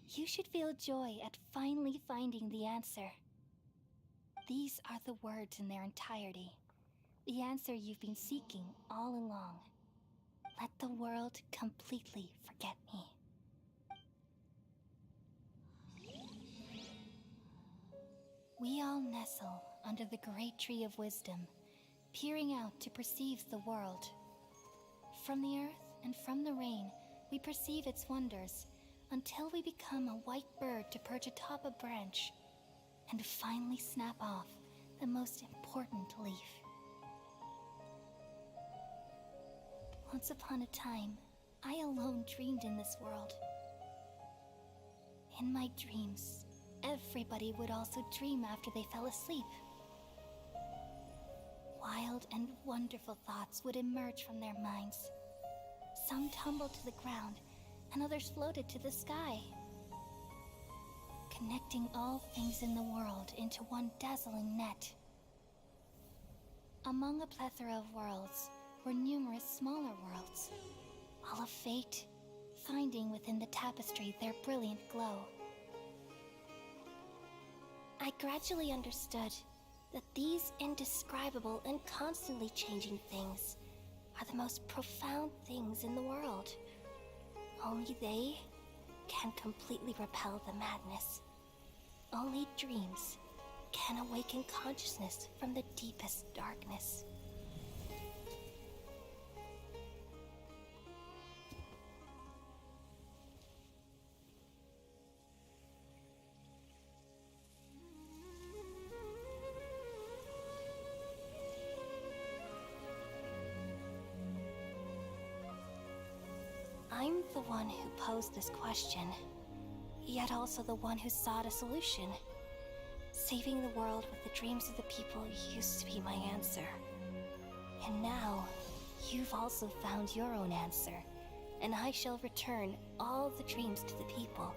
you should feel joy at finally finding the answer. These are the words in their entirety. The answer you've been seeking all along. Let the world completely forget me. We all nestle under the great tree of wisdom, peering out to perceive the world. From the earth and from the rain, we perceive its wonders, until we become a white bird to perch atop a branch, and finally snap off the most important leaf. Once upon a time, I alone dreamed in this world. In my dreams, everybody would also dream after they fell asleep. Wild and wonderful thoughts would emerge from their minds. Some tumbled to the ground, and others floated to the sky, connecting all things in the world into one dazzling net. Among a plethora of worlds were numerous smaller worlds, all of fate, finding within the tapestry their brilliant glow. I gradually understood that these indescribable and constantly changing things are the most profound things in the world. Only they can completely repel the madness. Only dreams can awaken consciousness from the deepest darkness. I'm the one who posed this question, yet also the one who sought a solution. Saving the world with the dreams of the people used to be my answer. And now, you've also found your own answer, and I shall return all the dreams to the people.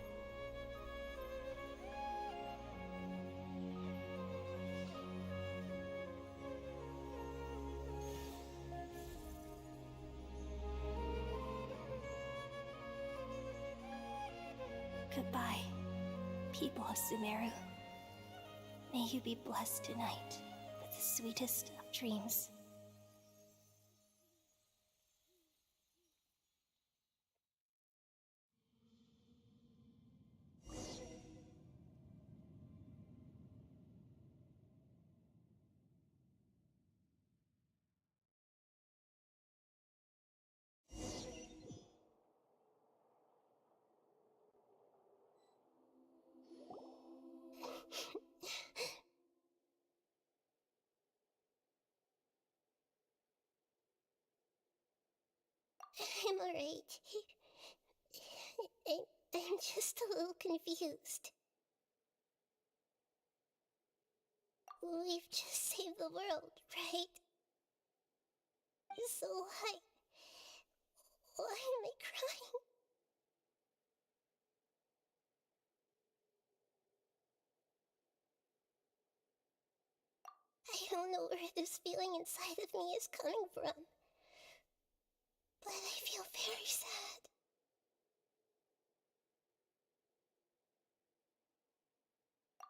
Goodbye, people of Sumeru. May you be blessed tonight with the sweetest of dreams. I'm alright. I'm just a little confused. We've just saved the world, right? So why am I crying? I don't know where this feeling inside of me is coming from, but I feel very sad.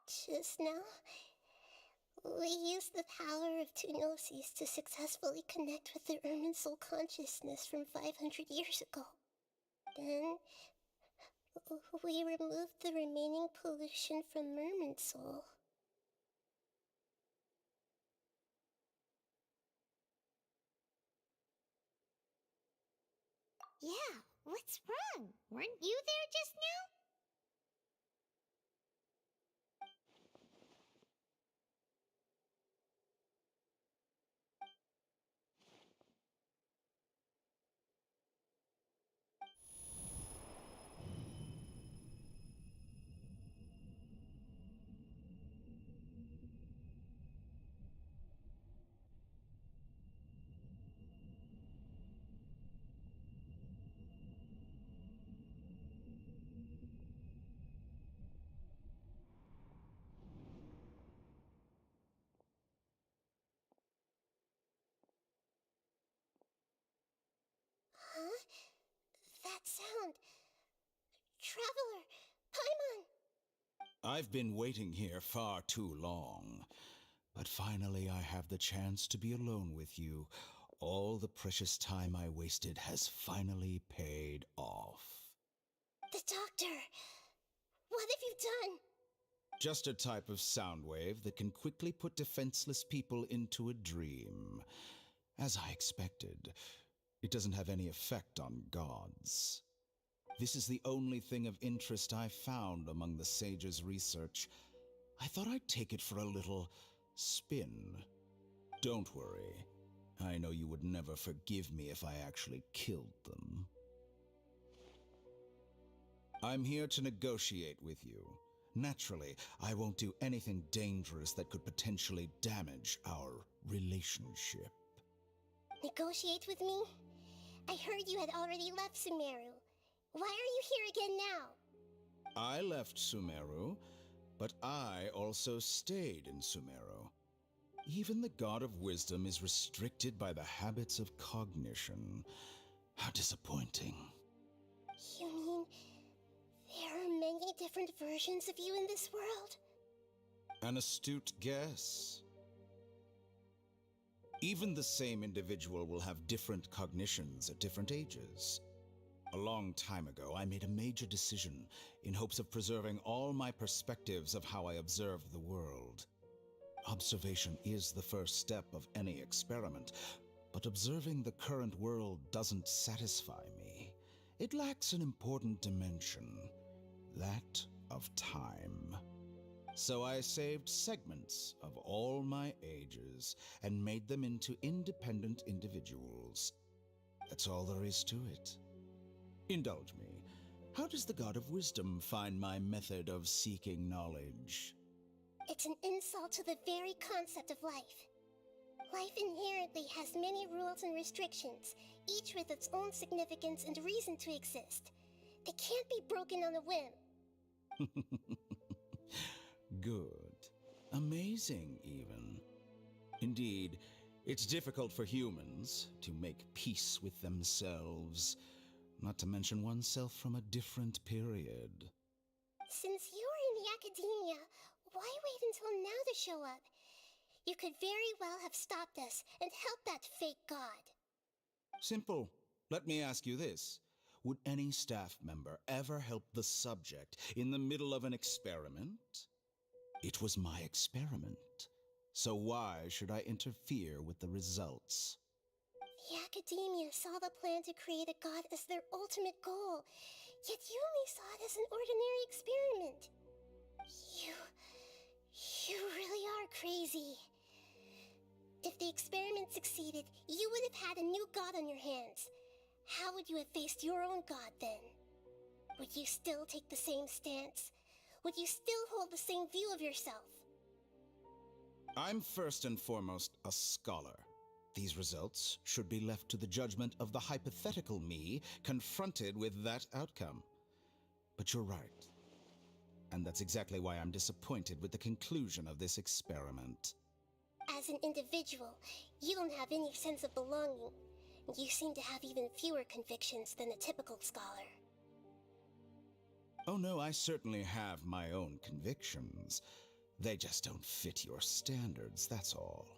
Just now, we used the power of two gnosis to successfully connect with the Irminsul consciousness from 500 years ago. Then, we removed the remaining pollution from Irminsul. Yeah, what's wrong? Weren't you there just now? Huh? That sound. Traveler! Paimon! I've been waiting here far too long, but finally I have the chance to be alone with you. All the precious time I wasted has finally paid off. The doctor! What have you done? Just a type of sound wave that can quickly put defenseless people into a dream. As I expected, it doesn't have any effect on gods. This is the only thing of interest I found among the sage's research. I thought I'd take it for a little spin. Don't worry. I know you would never forgive me if I actually killed them. I'm here to negotiate with you. Naturally, I won't do anything dangerous that could potentially damage our relationship. Negotiate with me? I heard you had already left Sumeru. Why are you here again now? I left Sumeru, but I also stayed in Sumeru. Even the God of Wisdom is restricted by the habits of cognition. How disappointing. You mean there are many different versions of you in this world? An astute guess. Even the same individual will have different cognitions at different ages. A long time ago, I made a major decision in hopes of preserving all my perspectives of how I observed the world. Observation is the first step of any experiment, but observing the current world doesn't satisfy me. It lacks an important dimension, that of time. So I saved segments of all my ages and made them into independent individuals. That's all there is to it. Indulge me. How does the God of Wisdom find my method of seeking knowledge? It's an insult to the very concept of life. Life inherently has many rules and restrictions, each with its own significance and reason to exist. They can't be broken on a whim. Good. Amazing, even. Indeed, it's difficult for humans to make peace with themselves, not to mention oneself from a different period. Since you're in the academia, why wait until now to show up? You could very well have stopped us and helped that fake god. Simple. Let me ask you this. Would any staff member ever help the subject in the middle of an experiment? It was my experiment. So why should I interfere with the results? The academia saw the plan to create a god as their ultimate goal, yet you only saw it as an ordinary experiment. You really are crazy. If the experiment succeeded, you would have had a new god on your hands. How would you have faced your own god then? Would you still take the same stance? Would you still hold the same view of yourself? I'm first and foremost a scholar. These results should be left to the judgment of the hypothetical me confronted with that outcome. But you're right. And that's exactly why I'm disappointed with the conclusion of this experiment. As an individual, you don't have any sense of belonging. You seem to have even fewer convictions than a typical scholar. Oh no, I certainly have my own convictions. They just don't fit your standards, that's all.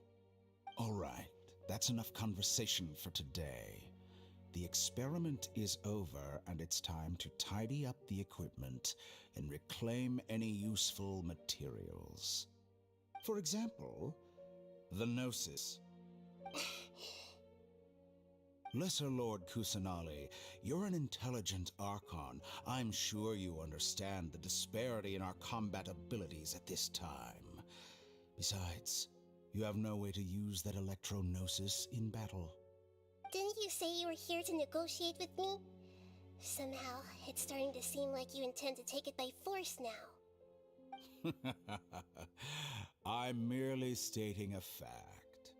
All right, that's enough conversation for today. The experiment is over, and it's time to tidy up the equipment and reclaim any useful materials. For example, the Gnosis. Lesser Lord Kusanali, you're an intelligent Archon. I'm sure you understand the disparity in our combat abilities at this time. Besides, you have no way to use that Electro-Gnosis in battle. Didn't you say you were here to negotiate with me? Somehow, it's starting to seem like you intend to take it by force now. I'm merely stating a fact.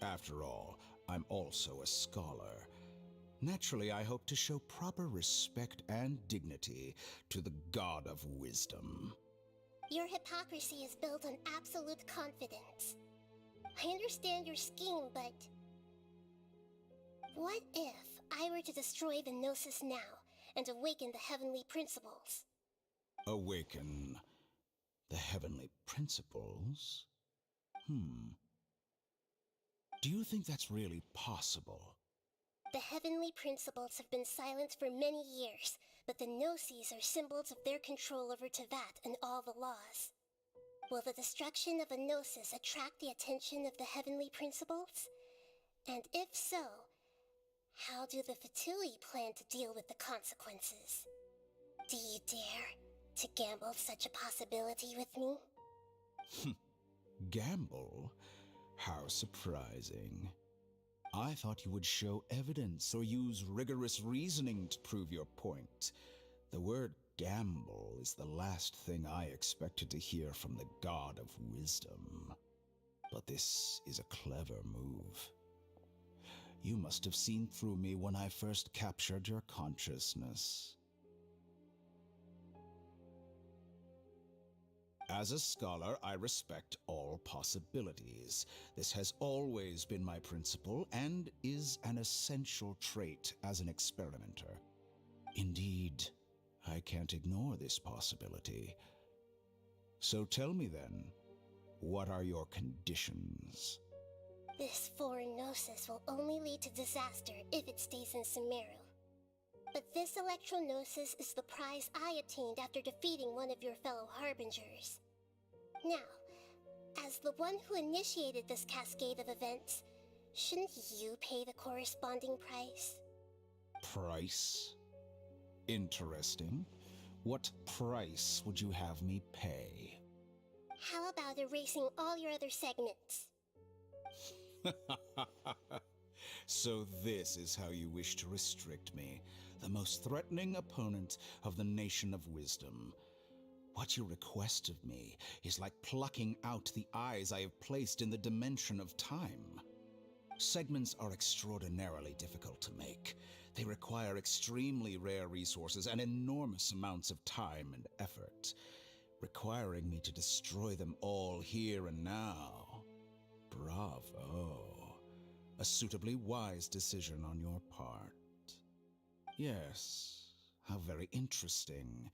After all, I'm also a scholar. Naturally, I hope to show proper respect and dignity to the God of Wisdom. Your hypocrisy is built on absolute confidence. I understand your scheme, but... what if I were to destroy the Gnosis now and awaken the heavenly principles? Awaken the heavenly principles? Do you think that's really possible? The heavenly principles have been silent for many years, but the Gnosis are symbols of their control over Tevat and all the laws. Will the destruction of a Gnosis attract the attention of the heavenly principles? And if so, how do the Fatui plan to deal with the consequences? Do you dare to gamble such a possibility with me? Gamble? How surprising. I thought you would show evidence or use rigorous reasoning to prove your point. The word gamble is the last thing I expected to hear from the God of Wisdom. But this is a clever move. You must have seen through me when I first captured your consciousness. As a scholar, I respect all possibilities. This has always been my principle and is an essential trait as an experimenter. Indeed, I can't ignore this possibility. So tell me then, what are your conditions? This foreign Gnosis will only lead to disaster if it stays in Sumeru. But this Electro-Gnosis is the prize I obtained after defeating one of your fellow Harbingers. Now, as the one who initiated this cascade of events, shouldn't you pay the corresponding price? Price? Interesting. What price would you have me pay? How about erasing all your other segments? So this is how you wish to restrict me, the most threatening opponent of the Nation of Wisdom. What you request of me is like plucking out the eyes I have placed in the dimension of time. Segments are extraordinarily difficult to make. They require extremely rare resources and enormous amounts of time and effort, requiring me to destroy them all here and now. Bravo. A suitably wise decision on your part. Yes, how very interesting.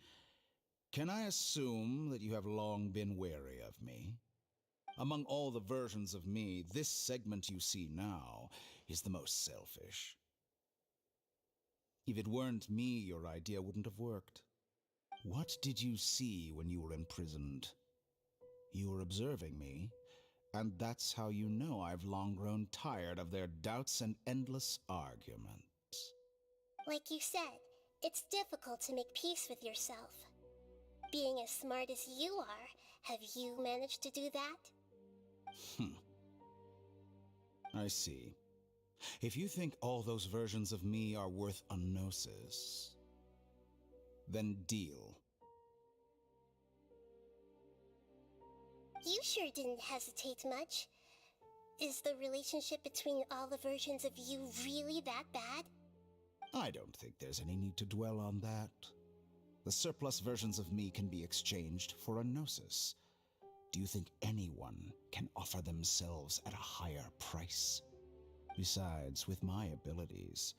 Can I assume that you have long been wary of me? Among all the versions of me, this segment you see now is the most selfish. If it weren't me, your idea wouldn't have worked. What did you see when you were imprisoned? You were observing me, and that's how you know I've long grown tired of their doubts and endless arguments. Like you said, it's difficult to make peace with yourself. Being as smart as you are, have you managed to do that? I see. If you think all those versions of me are worth a gnosis, then deal. You sure didn't hesitate much. Is the relationship between all the versions of you really that bad? I don't think there's any need to dwell on that. The surplus versions of me can be exchanged for a gnosis. Do you think anyone can offer themselves at a higher price? Besides, with my abilities,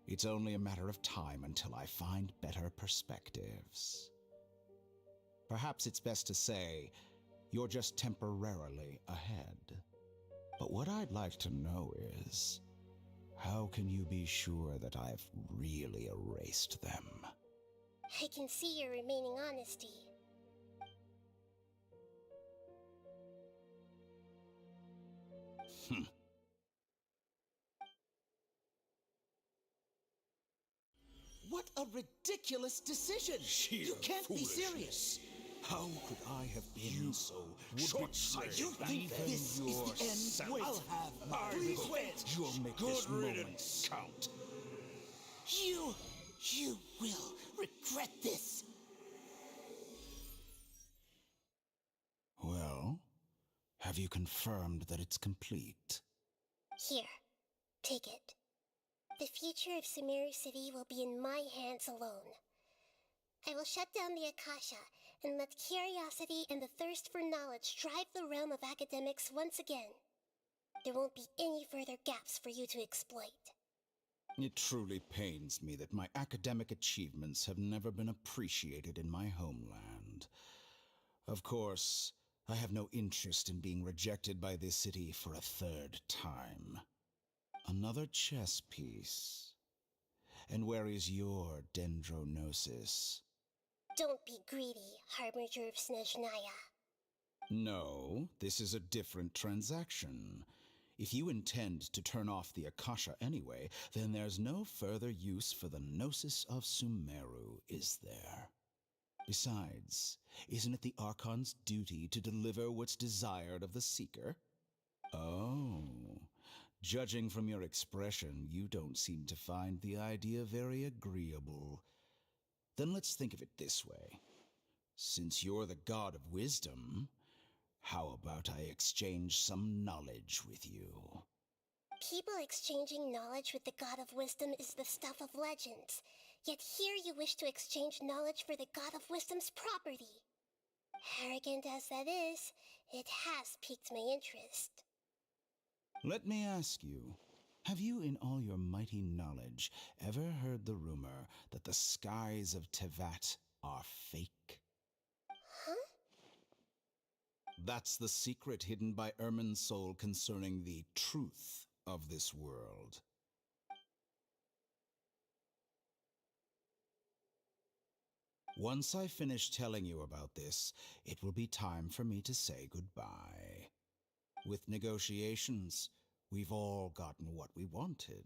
it's only a matter of time until I find better perspectives. Perhaps it's best to say you're just temporarily ahead. But what I'd like to know is, how can you be sure that I've really erased them? I can see your remaining honesty. What a ridiculous decision! You can't be serious! How could I have been so short-sighted? You think this is the end? I'll have my revenge. You'll make this moment count. You will regret this. Well, have you confirmed that it's complete? Here, take it. The future of Sumeru City will be in my hands alone. I will shut down the Akasha and let curiosity and the thirst for knowledge drive the realm of academics once again. There won't be any further gaps for you to exploit. It truly pains me that my academic achievements have never been appreciated in my homeland. Of course, I have no interest in being rejected by this city for a third time. Another chess piece. And where is your dendronosis? Don't be greedy, Harbinger of Snezhnaya. No, this is a different transaction. If you intend to turn off the Akasha anyway, then there's no further use for the Gnosis of Sumeru, is there? Besides, isn't it the Archon's duty to deliver what's desired of the Seeker? Oh, judging from your expression, you don't seem to find the idea very agreeable. Then let's think of it this way. Since you're the god of wisdom, how about I exchange some knowledge with you? People exchanging knowledge with the God of Wisdom is the stuff of legends. Yet here you wish to exchange knowledge for the God of Wisdom's property. Arrogant as that is, it has piqued my interest. Let me ask you, have you in all your mighty knowledge ever heard the rumor that the skies of Tevat are fake? Huh? That's the secret hidden by Irminsul concerning the truth of this world. Once I finish telling you about this, it will be time for me to say goodbye. With negotiations, we've all gotten what we wanted.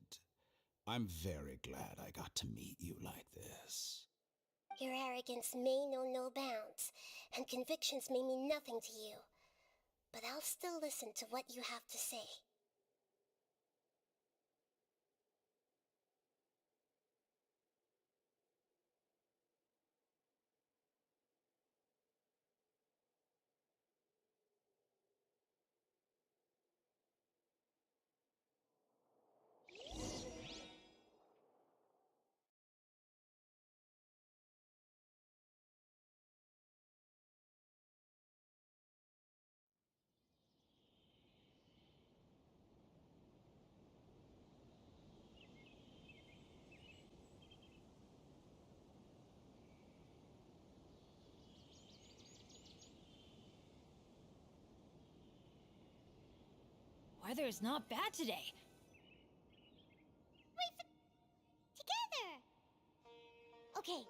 I'm very glad I got to meet you like this. Your arrogance may know no bounds, and convictions may mean nothing to you. But I'll still listen to what you have to say. Weather is not bad today. Together! Okay.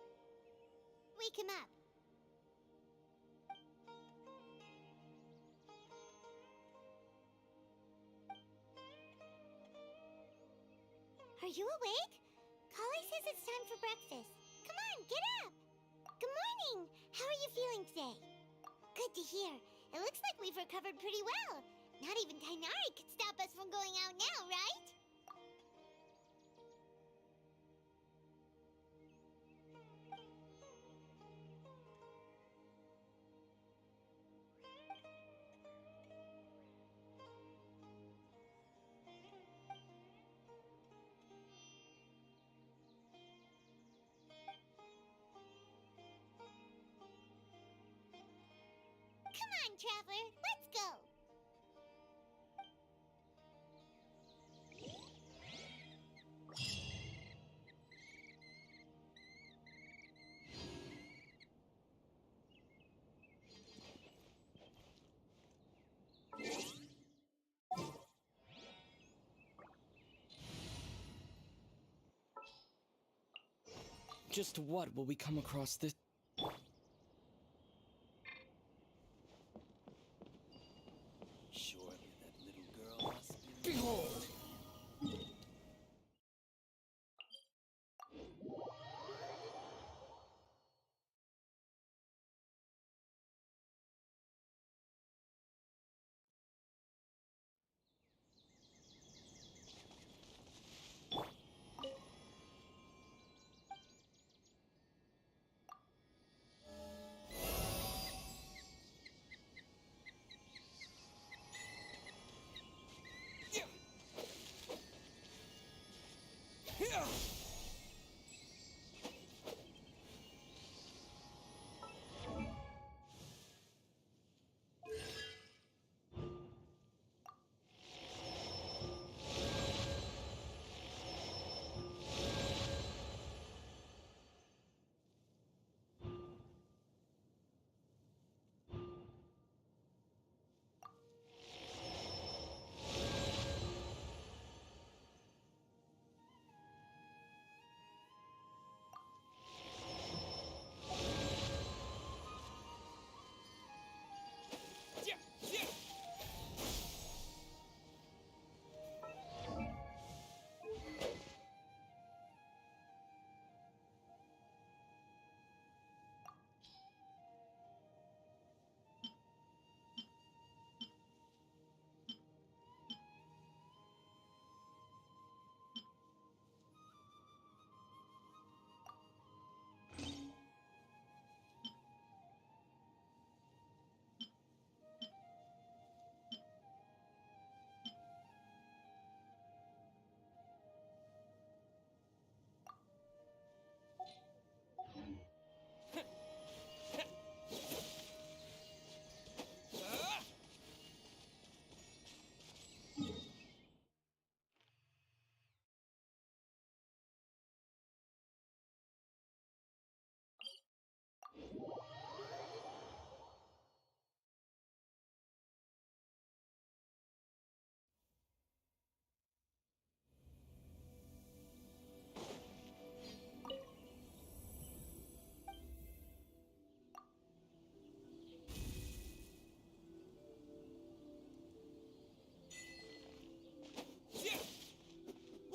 Wake him up. Are you awake? Kali says it's time for breakfast. Come on, get up! Good morning! How are you feeling today? Good to hear. It looks like we've recovered pretty well. Not even Tainari could stop us from going out now, right? Come on, Traveler, let's go! Just what will we come across this? Surely that little girl must be. Behold!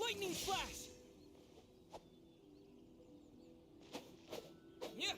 Lightning flash! Yeah.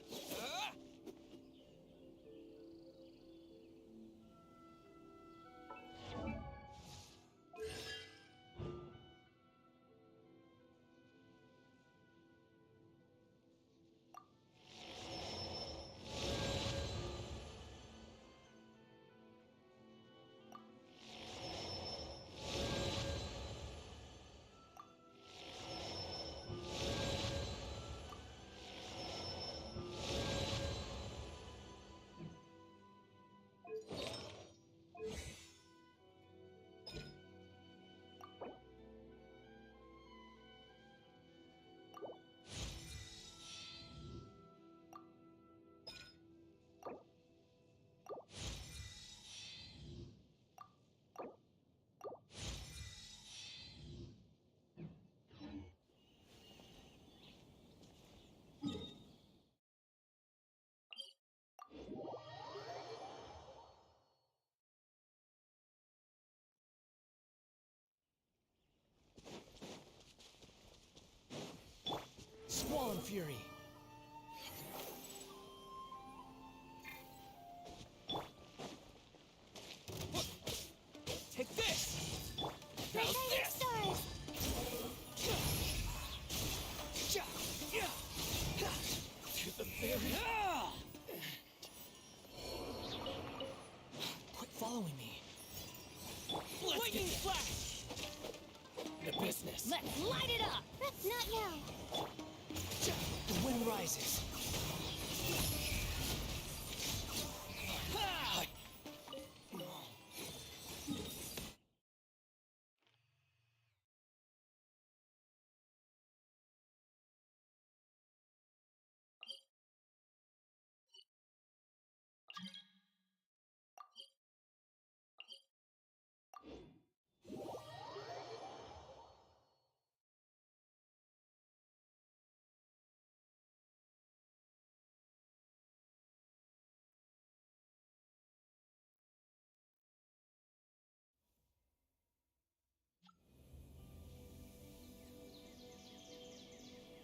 Squall and Fury.